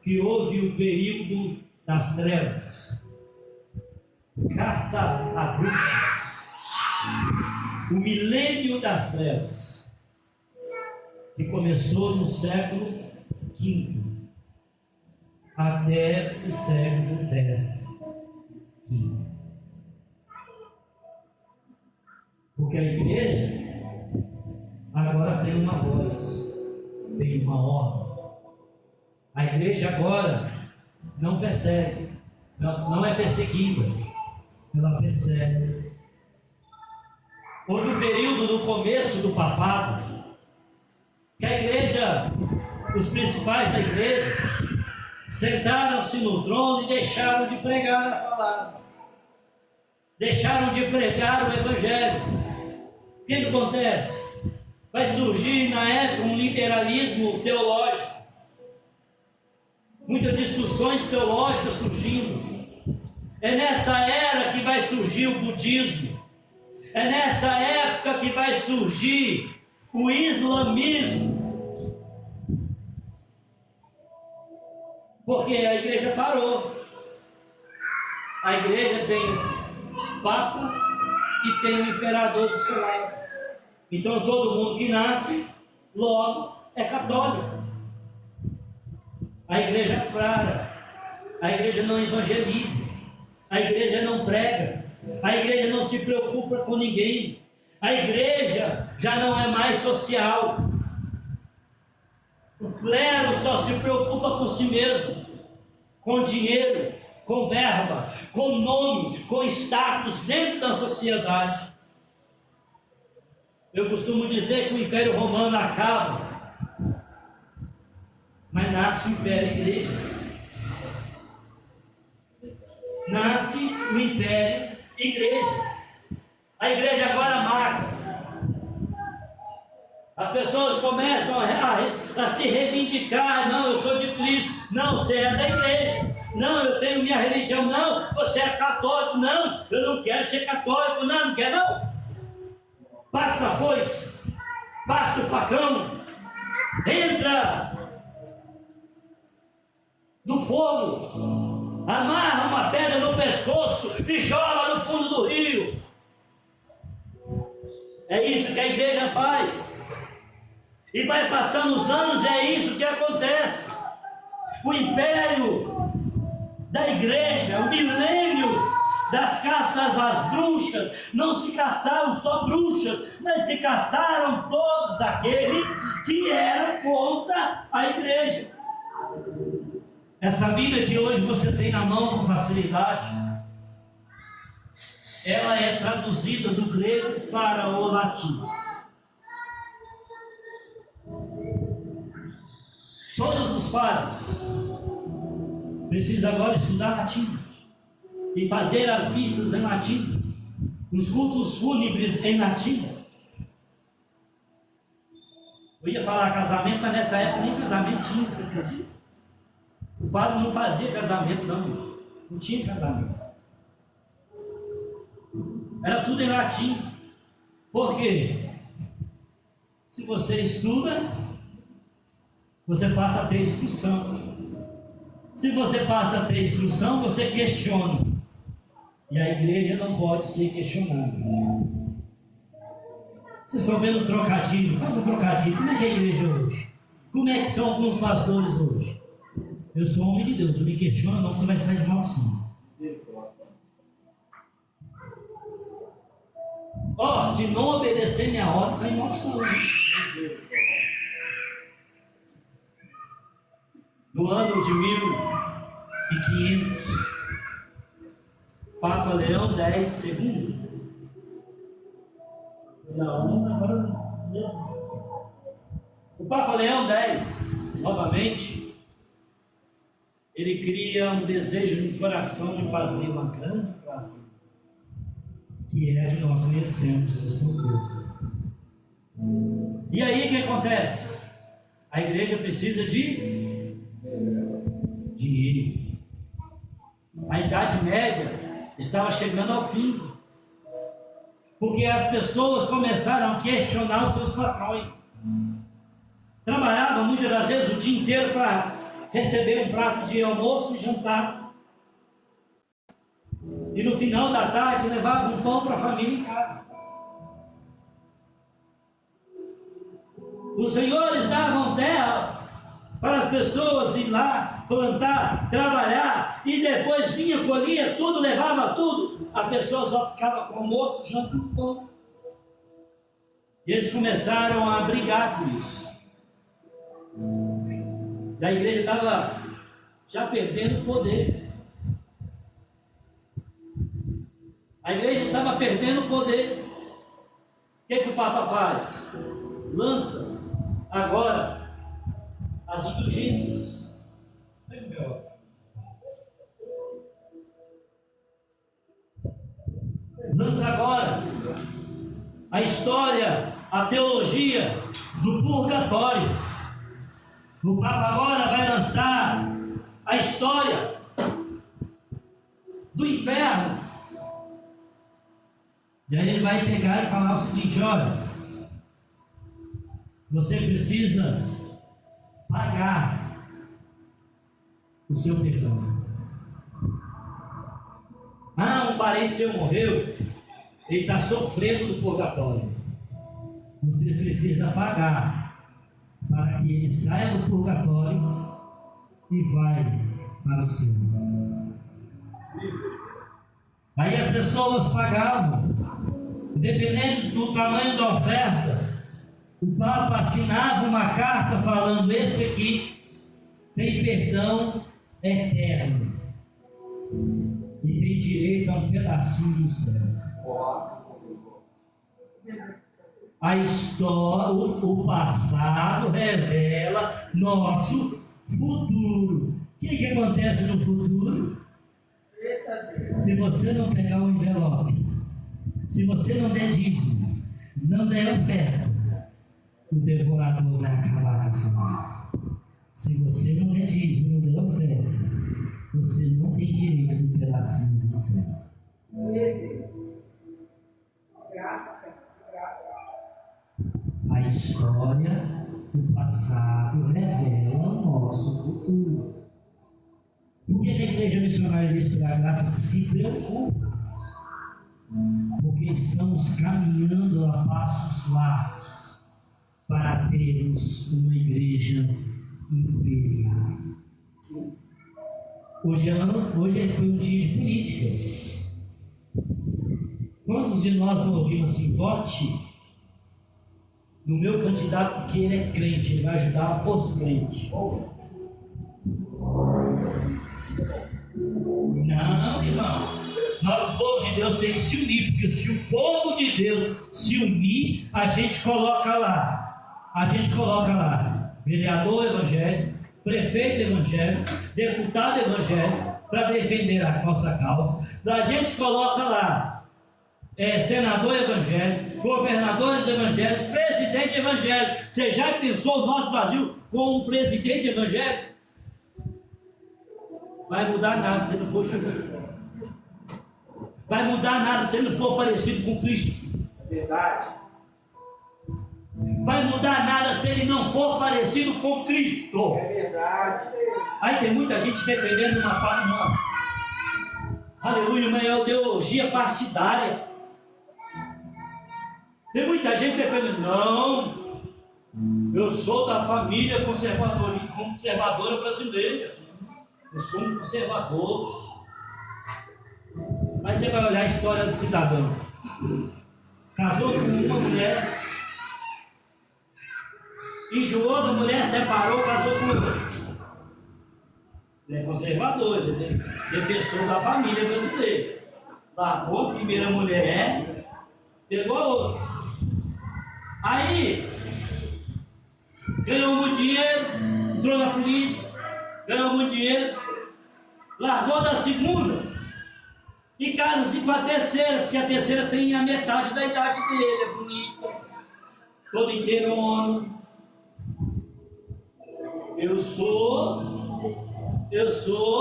que houve o período das trevas, caça a bruxas, o milênio das trevas, que começou no século V até o século X. Porque a igreja agora tem uma voz, tem uma ordem. A igreja agora não persegue, não é perseguida, ela persegue. Houve um período no começo do papado que a igreja, os principais da igreja, sentaram-se no trono e deixaram de pregar a palavra, deixaram de pregar o evangelho. O que acontece? Vai surgir na época um liberalismo teológico, muitas discussões teológicas surgindo. É nessa era que vai surgir o budismo, é nessa época que vai surgir o islamismo, porque a igreja parou. A igreja tem o Papa e tem o imperador do seu lado. Então todo mundo que nasce, logo é católico. A igreja para, a igreja não evangeliza, a igreja não prega, a igreja não se preocupa com ninguém, a igreja já não é mais social. O clero só se preocupa com si mesmo, com dinheiro, com verba, com nome, com status dentro da sociedade. Eu costumo dizer que o Império Romano acaba, mas nasce o Império Igreja. Nasce o Império Igreja. A igreja agora marca. As pessoas começam a se reivindicar. Não, eu sou de Cristo. Não, você é da igreja. Não, eu tenho minha religião. Não, você é católico. Não, eu não quero ser católico. Não, não quero não. Passa a foice, passa o facão, entra no fogo, amarra uma pedra no pescoço e joga no fundo do rio. É isso que a igreja faz. E vai passando os anos, é isso que acontece. O império da igreja, o milênio das caças às bruxas. Não se caçaram só bruxas, mas se caçaram todos aqueles que eram contra a igreja. Essa Bíblia que hoje você tem na mão com facilidade, ela é traduzida do grego para o latim. Todos os padres precisam agora estudar latim e fazer as missas em latim, os cultos fúnebres em latim. Eu ia falar casamento, mas nessa época nem casamento tinha, você acredita? O padre não fazia casamento, não tinha casamento. Era tudo em latim. Por quê? Se você estuda, você passa a ter instrução. Se você passa a ter instrução, você questiona. E a igreja não pode ser questionada. Vocês estão vendo um trocadilho? Faz um trocadilho. Como é que é a igreja hoje? Como é que são alguns pastores hoje? Eu sou homem de Deus, eu me questiono, não, você vai sair de maldição. Ó, se não obedecer minha ordem, está em maldição. No ano de 1500, Papa Leão X II. O Papa Leão X, novamente, ele cria um desejo no coração de fazer uma grande praça, que é a que nós conhecemos de São Pedro. E aí o que acontece? A igreja precisa de dinheiro. A Idade Média estava chegando ao fim, porque as pessoas começaram a questionar os seus patrões. Trabalhavam muitas das vezes o dia inteiro para receber um prato de almoço e jantar, e no final da tarde levavam um pão para a família em casa. Os senhores davam terra para as pessoas ir lá, plantar, trabalhar, e depois vinha, colhia tudo, levava tudo, a pessoa só ficava com almoço, janta e pão. E eles começaram a brigar por isso. E a igreja estava já perdendo o poder. A igreja estava perdendo o poder. O que o Papa faz? Lança agora as indulgências. Lança agora a história, a teologia do purgatório. O Papa agora vai lançar a história do inferno. E aí ele vai pegar e falar o seguinte: olha, você precisa pagar o seu perdão. Ah, um parente seu morreu, ele está sofrendo do purgatório. Você precisa pagar para que ele saia do purgatório e vai para o céu. Aí as pessoas pagavam, dependendo do tamanho da oferta. O Papa assinava uma carta falando: esse aqui tem perdão eterno e tem direito a um pedacinho do céu. A história, o passado revela nosso futuro. O que acontece no futuro? Se você não pegar o envelope, se você não der dízimo, não der oferta, o devorador vai acabar com a sua vida. Se você não der dízimo, não der oferta, você não tem direito do pedacinho do céu. Graças. A história do passado revela o nosso futuro. Por que a Igreja Missionária de Pela Graça se preocupa? Porque estamos caminhando a passos largos para termos uma igreja imperial. Hoje foi um dia de política. Quantos de nós não ouvimos assim, vote no meu candidato porque ele é crente, ele vai ajudar os crentes? Não, irmão. O povo de Deus tem que se unir, porque se o povo de Deus se unir, a gente coloca lá. Vereador evangélico, prefeito evangélico, deputado evangélico, para defender a nossa causa. A gente coloca lá senador evangélico, governadores evangélicos, presidente evangélico. Você já pensou o nosso Brasil com um presidente evangélico? Vai mudar nada se não for justo. Vai mudar nada se ele não for parecido com Cristo. É verdade. Vai mudar nada se ele não for parecido com Cristo. É verdade. Aí tem muita gente defendendo uma ideologia partidária. Tem muita gente defendendo, não, eu sou da família conservadora brasileira. Eu sou um conservador. Mas você vai olhar a história do cidadão. Casou com uma mulher, enjoou da mulher, separou, casou com outra. Ele é conservador, ele é defensor da família brasileira. Largou a primeira mulher, pegou a outra. Aí, ganhou muito dinheiro, entrou na política, ganhou muito dinheiro, largou da segunda e casa-se com a terceira, porque a terceira tem a metade da idade dele, é bonita, toda inteirona. Eu sou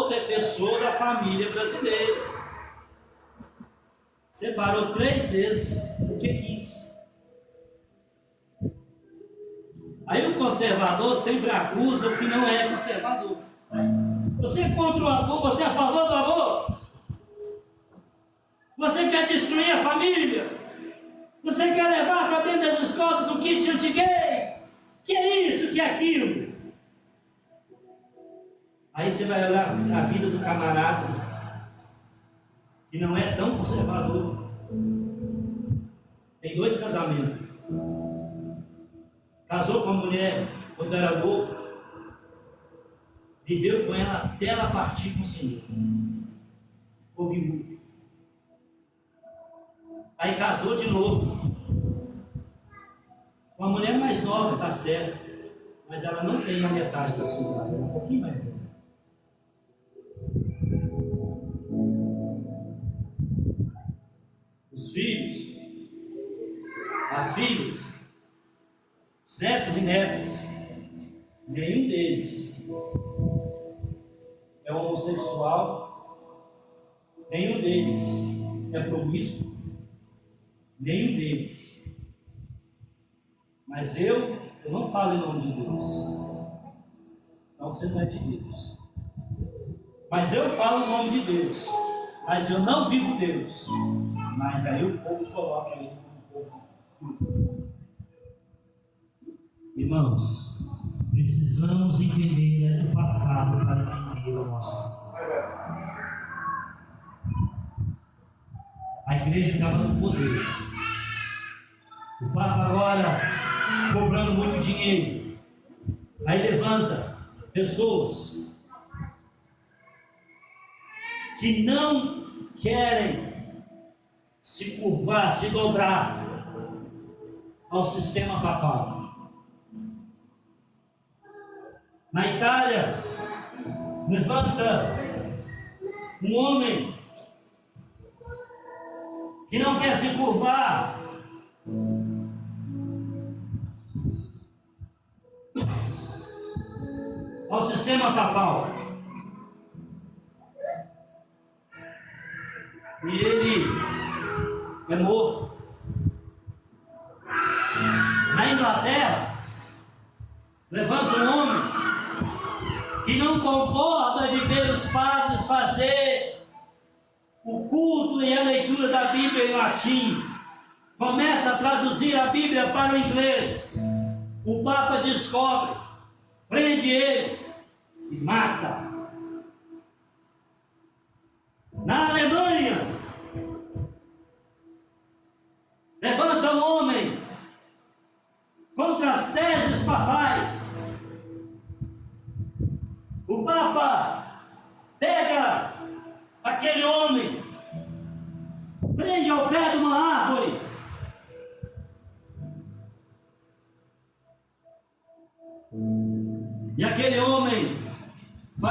defensor da família brasileira. Separou 3 vezes porque quis. Aí o conservador sempre acusa o que não é conservador. Você é contra o aborto? Você é a favor do aborto? Você quer destruir a família? Você quer levar para dentro das escolas o kit anti-gay? Que é isso, que é aquilo? Aí você vai olhar a vida do camarada que não é tão conservador. Tem 2 casamentos. Casou com a mulher quando era louco, viveu com ela até ela partir com o Senhor. Ficou viúvo. Aí casou de novo. Com a mulher mais nova, tá certo, mas ela não tem a metade da sua idade, ela é um pouquinho mais nova. Os filhos, as filhas, os netos e netas, nenhum deles é homossexual, nenhum deles é promíscuo, nenhum deles. Mas eu não falo em nome de Deus. Então você não é de Deus. Mas eu falo em nome de Deus. Mas eu não vivo Deus. Mas aí o povo coloca ele como povo. Irmãos, precisamos entender o passado para entender o nosso futuro. A igreja estava no poder. O Papa agora cobrando muito dinheiro. Aí levanta pessoas que não querem se curvar, se dobrar ao sistema papal. Na Itália, levanta um homem que não quer se curvar ao sistema papal. E ele é morto. Na Inglaterra, levanta um homem que não concorda de ver os padres fazer o culto e a leitura da Bíblia em latim. Começa a traduzir a Bíblia para o inglês. O Papa descobre, prende ele e mata.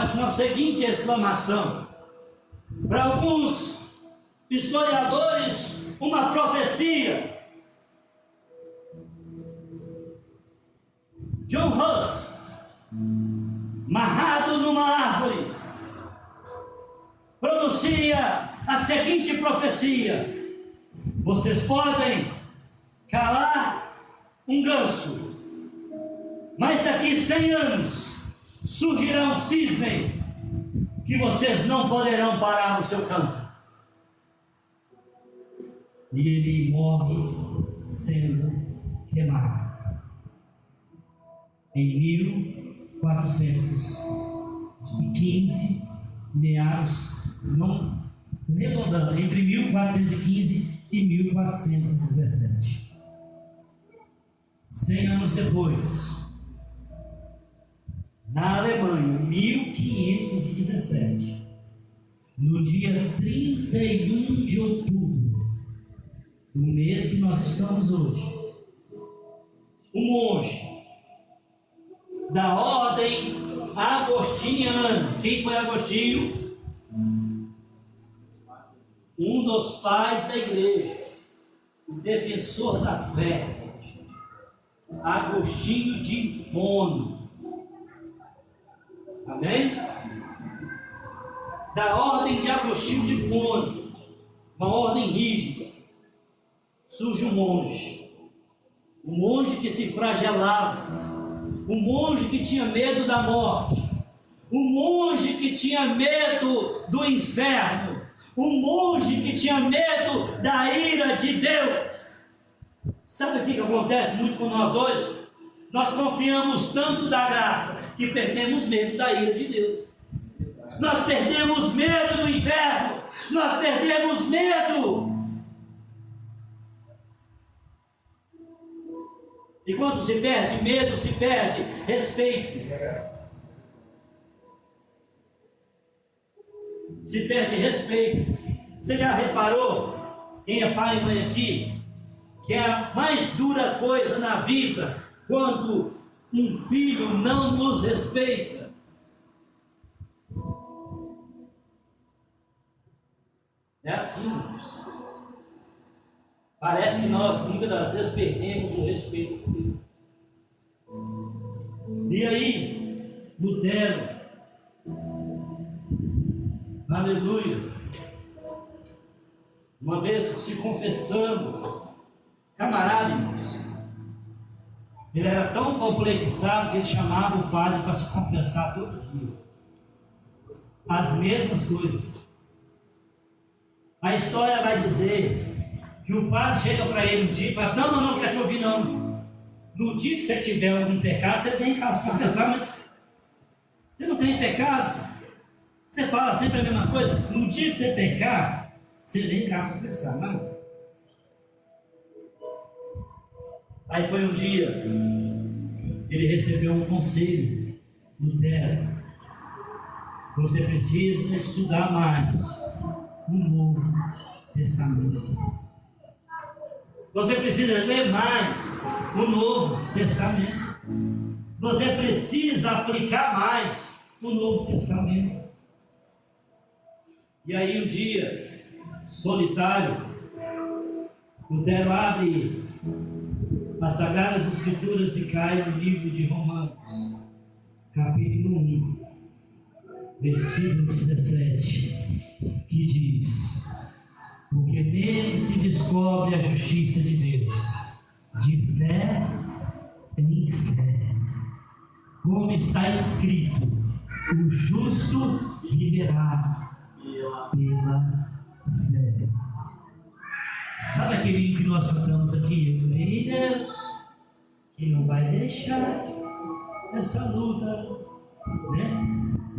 mas com a seguinte exclamação. Para alguns historiadores, uma profecia. John Huss, amarrado numa árvore, pronuncia a seguinte profecia: vocês podem calar um ganso, mas daqui 100 anos surgirá um cisne que vocês não poderão parar no seu canto. E ele morre sendo queimado em 1415, meados, não redondando, entre 1415 e 1417. 100 anos depois, na Alemanha, 1517, no dia 31 de outubro, no mês que nós estamos hoje, um monge da ordem agostiniana. Quem foi Agostinho? Um dos pais da igreja, o defensor da fé, Agostinho de Hipona. Amém? Da ordem de Agostinho de Hipona, uma ordem rígida, surge um monge que se flagelava, um monge que tinha medo da morte, um monge que tinha medo do inferno, um monge que tinha medo da ira de Deus. Sabe o que acontece muito com nós hoje? Nós confiamos tanto da graça que perdemos medo da ira de Deus. Nós perdemos medo do inferno, nós perdemos medo. E quando se perde medo, se perde respeito. Se perde respeito. Você já reparou, quem é pai e mãe aqui, que é a mais dura coisa na vida quando um filho não nos respeita? É assim, irmãos. Parece que nós muitas das vezes perdemos o respeito de Deus. E aí, Lutero, aleluia, uma vez se confessando, camarada, irmãos, ele era tão complexado que ele chamava o padre para se confessar todos os dias, as mesmas coisas. A história vai dizer que o padre chega para ele um dia e fala: não quero te ouvir não. No dia que você tiver algum pecado, você tem que se confessar, mas você não tem pecado. Você fala sempre a mesma coisa. No dia que você pecar, você vem cá confessar, não. Aí foi um dia, ele recebeu um conselho do Lutero: você precisa estudar mais o Novo Testamento. Você precisa ler mais o Novo Testamento. Você precisa aplicar mais o Novo Testamento. E aí um dia, solitário, Lutero abre as Sagradas Escrituras e cai no livro de Romanos, capítulo 1, versículo 17, que diz: porque nele se descobre a justiça de Deus, de fé em fé. Como está escrito: o justo viverá pela fé. Sabe aquele hino que nós cantamos aqui? Eu creio em Deus, que não vai deixar essa luta, né?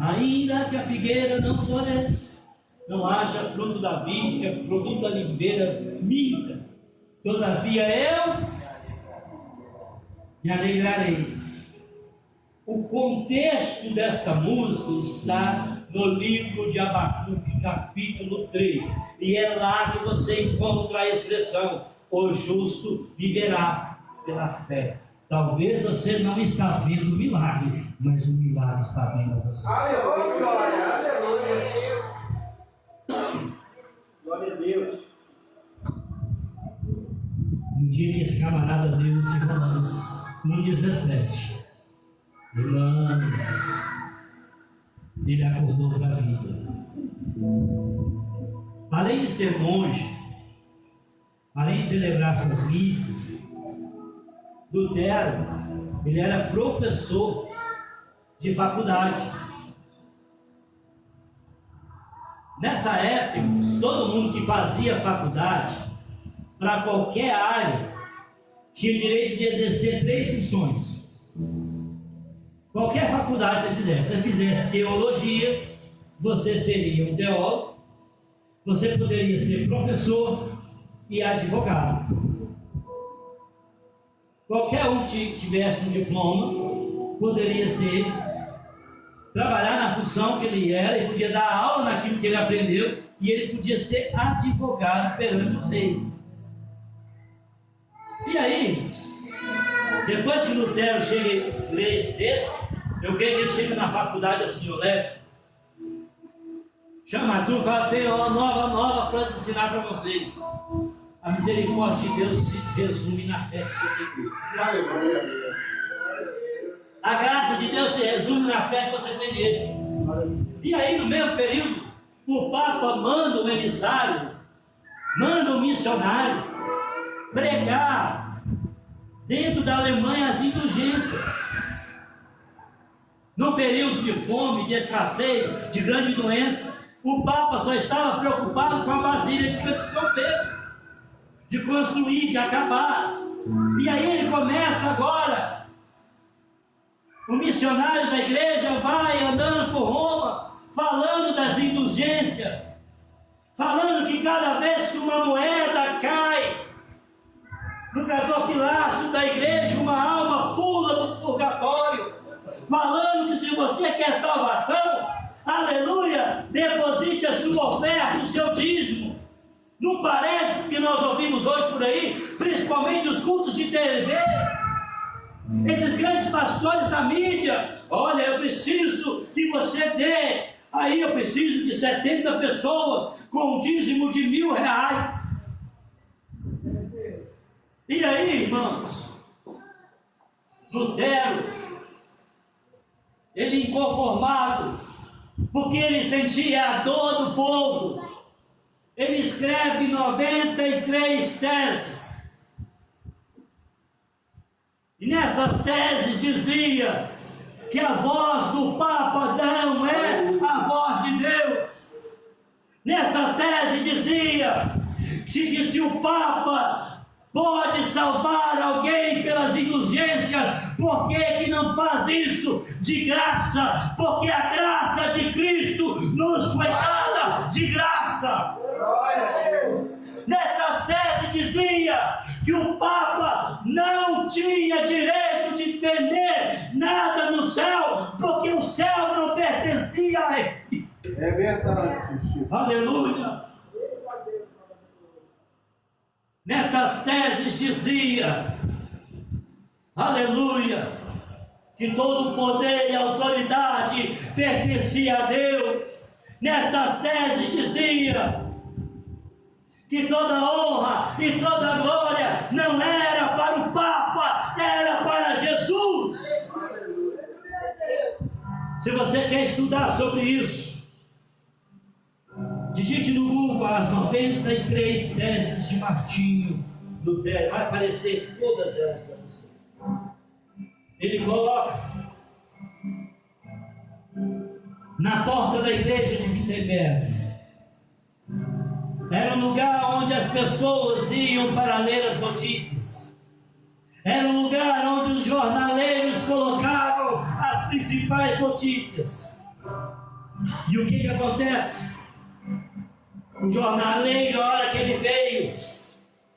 Ainda que a figueira não floresça, não haja fruto da vide, que é produto da oliveira minta, todavia eu me alegrarei. O contexto desta música está no livro de Abacuque, capítulo 3, e é lá que você encontra a expressão: o justo viverá pela fé. Talvez você não está vendo o milagre, mas o milagre está vindo a você. Aleluia, glória, aleluia. Glória a Deus. No dia que esse camarada leu esse Romanos 1,17, irmãos, ele acordou para a vida. Além de ser monge, além de celebrar suas missas, Lutero, ele era professor de faculdade. Nessa época, todo mundo que fazia faculdade, para qualquer área, tinha direito de exercer 3 funções. Qualquer faculdade que você fizesse, se você fizesse teologia, você seria um teólogo, você poderia ser professor e advogado. Qualquer um que tivesse um diploma poderia trabalhar na função que ele era e podia dar aula naquilo que ele aprendeu, e ele podia ser advogado perante os reis. E aí, depois que Lutero chega e lê esse texto, eu creio que ele chega na faculdade assim, chama a turma e fala: tem uma nova para ensinar para vocês. A misericórdia de Deus se resume na fé que você tem. A graça de Deus se resume na fé que você tem nele. E aí, no mesmo período, o Papa manda um emissário, manda um missionário pregar dentro da Alemanha as indulgências. No período de fome, de escassez, de grande doença, o Papa só estava preocupado com a Basílica de São Pedro, de construir, de acabar. E aí ele começa agora, o missionário da igreja vai andando por Roma, falando das indulgências, falando que cada vez que uma moeda cai no gasofilácio da igreja, uma alma pula do purgatório, falando que se você quer salvação, aleluia, deposite a sua oferta, o seu dízimo. Não parece que nós ouvimos hoje por aí, principalmente os cultos de TV, esses grandes pastores da mídia: olha, eu preciso que você dê, aí eu preciso de 70 pessoas com um dízimo de R$1.000. E aí, irmãos, Lutero, ele inconformado, porque ele sentia a dor do povo, ele escreve 93 teses. E nessas teses dizia que a voz do Papa não é a voz de Deus. Nessa tese dizia que se o Papa pode salvar alguém pelas indulgências, por que não faz isso de graça? Porque a graça de Cristo nos foi dada de graça. Nessas teses dizia que o Papa não tinha direito de vender nada no céu, porque o céu não pertencia a ele. É verdade. Aleluia. Nessas teses dizia, aleluia, que todo o poder e autoridade pertencia a Deus. Nessas teses dizia que toda honra e toda glória não era para o Papa, era para Jesus. Se você quer estudar sobre isso, digite no Google as 93 teses de Martinho Lutero, vai aparecer todas elas para você. Ele coloca na porta da igreja de Wittenberg. Era um lugar onde as pessoas iam para ler as notícias. Era um lugar onde os jornaleiros colocavam as principais notícias. E o que acontece? O jornaleiro, a hora que ele veio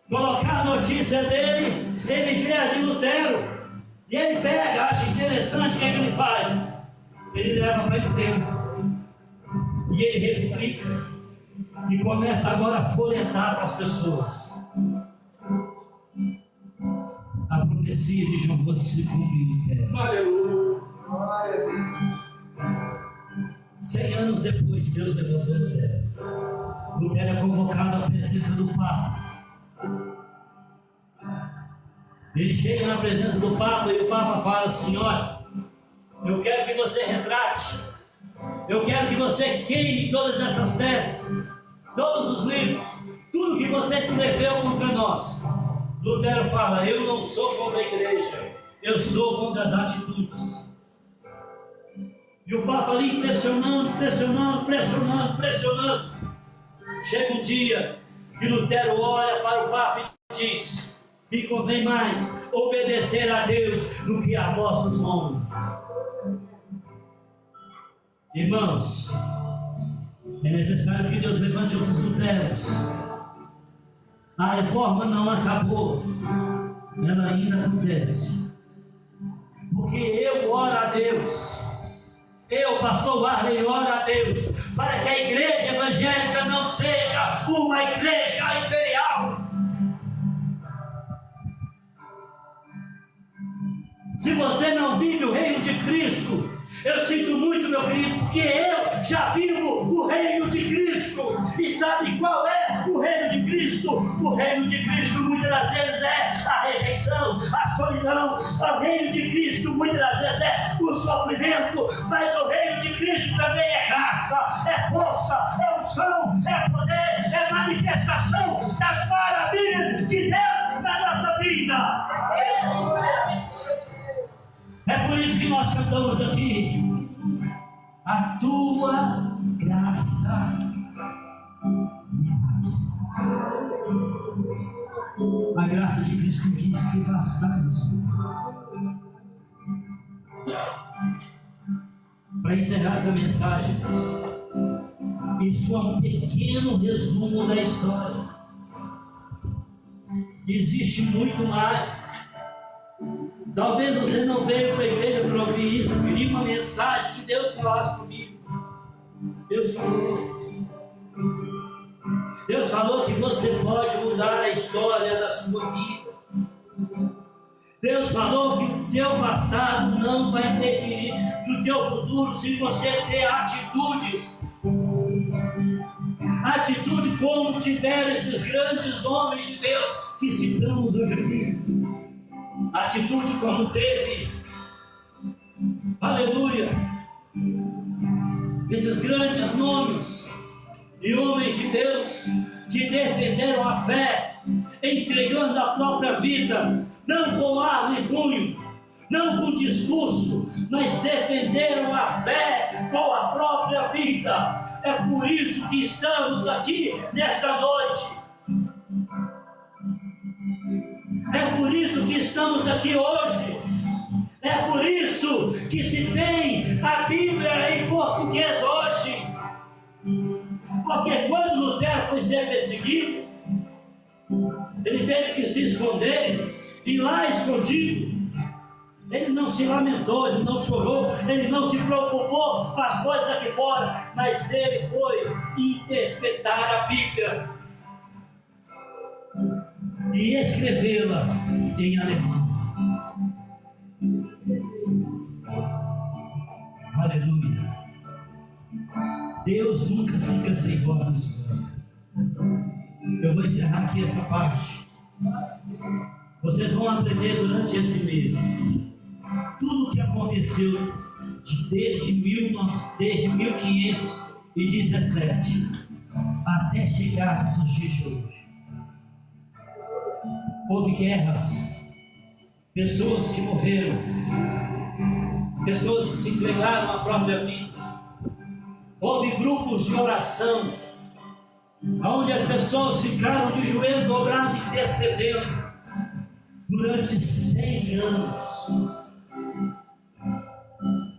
colocar a notícia dele, ele vê a de Lutero. E ele pega, acha interessante, o que ele faz? Ele leva para a imprensa. E ele replica. E começa agora a folhetar para as pessoas. A profecia de João se cumpriu. Aleluia. 100 anos depois, Deus levantou Lutero. Lutero é convocado à presença do Papa. Ele chega na presença do Papa e o Papa fala assim: olha, eu quero que você retrate, eu quero que você queime todas essas teses, todos os livros, tudo que você escreveu contra nós. Lutero fala: eu não sou contra a igreja, eu sou contra as atitudes. E o Papa ali pressionando. Chega um dia que Lutero olha para o Papa e diz: me convém mais obedecer a Deus do que a voz dos homens. Irmãos, é necessário que Deus levante outros Luteros. A reforma não acabou, ela ainda acontece. Porque eu oro a Deus, eu, pastor Warley, oro a Deus para que a igreja evangélica não seja uma igreja imperial. Se você não vive o reino de Cristo, eu sinto muito, meu querido, porque eu já vivo o reino de Cristo. E sabe qual é o reino de Cristo? O reino de Cristo muitas das vezes é a rejeição, a solidão. O reino de Cristo muitas das vezes é o sofrimento. Mas o reino de Cristo também é graça, é força, é unção, é poder, é manifestação das maravilhas de Deus na nossa vida. É por isso que nós cantamos aqui: a tua graça me basta. A graça de Cristo quis se bastar-nos. Para encerrar esta mensagem, isso é um pequeno resumo da história. Existe muito mais. Talvez você não veio para a igreja para ouvir isso. Eu queria uma mensagem que Deus falasse comigo. Deus falou. Deus falou que você pode mudar a história da sua vida. Deus falou que o teu passado não vai interferir no teu futuro se você ter atitudes. Atitude como tiveram esses grandes homens de Deus que citamos hoje aqui. Atitude como teve, aleluia, esses grandes nomes e homens de Deus que defenderam a fé, entregando a própria vida, não com arma e punho, não com discurso, mas defenderam a fé com a própria vida. É por isso que estamos aqui nesta noite. É por isso que estamos aqui hoje. É por isso que se tem a Bíblia em português hoje. Porque quando Lutero foi ser perseguido, ele teve que se esconder, e lá escondido, ele não se lamentou, ele não chorou, ele não se preocupou com as coisas aqui fora, mas ele foi interpretar a Bíblia e escrevê-la em alemão. Aleluia. Deus nunca fica sem voz na história. Eu vou encerrar aqui essa parte. Vocês vão aprender durante esse mês tudo o que aconteceu desde 1517 até chegarmos aos dias de hoje. Houve guerras, pessoas que morreram, pessoas que se entregaram à própria vida. Houve grupos de oração, onde as pessoas ficaram de joelho dobrado intercedendo durante 100 anos.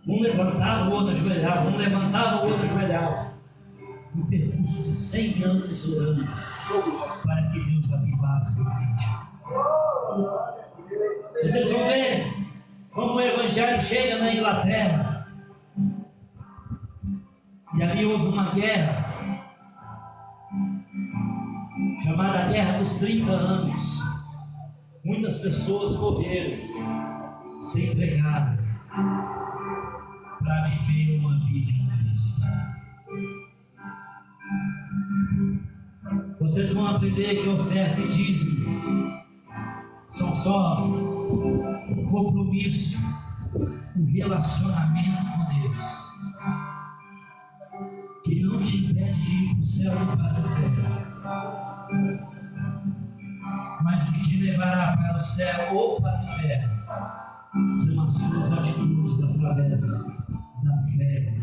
Um levantava, o outro ajoelhava, um levantava, o outro ajoelhava. No percurso de 100 anos orando para que Deus avivasse o vídeo. Vocês vão ver como o Evangelho chega na Inglaterra. E ali houve uma guerra, chamada Guerra dos 30 Anos. Muitas pessoas morreram, se entregaram. para viver uma vida em Cristo. Vocês vão aprender que oferta e dízimo são só um compromisso, um relacionamento com Deus, que não te impede de ir para o céu ou para a terra, mas o que te levará para o céu ou para o inferno são as suas atitudes através da fé,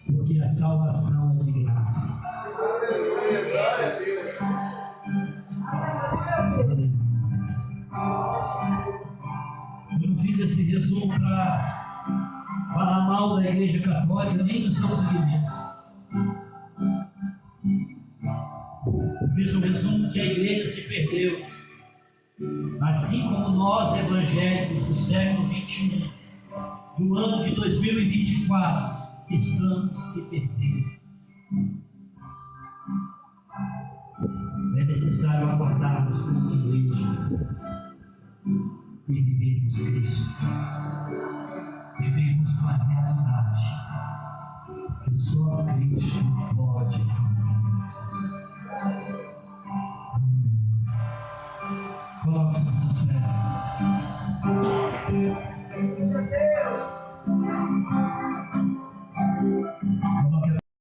porque a salvação é de graça. Eu não fiz esse resumo para falar mal da Igreja Católica nem do seu segmento. Eu fiz um resumo que a Igreja se perdeu, assim como nós evangélicos do século XXI, do ano de 2024, estamos se perdendo. É necessário acordarmos como igreja e vivermos Cristo. Vivemos com a realidade que só Cristo pode fazer isso.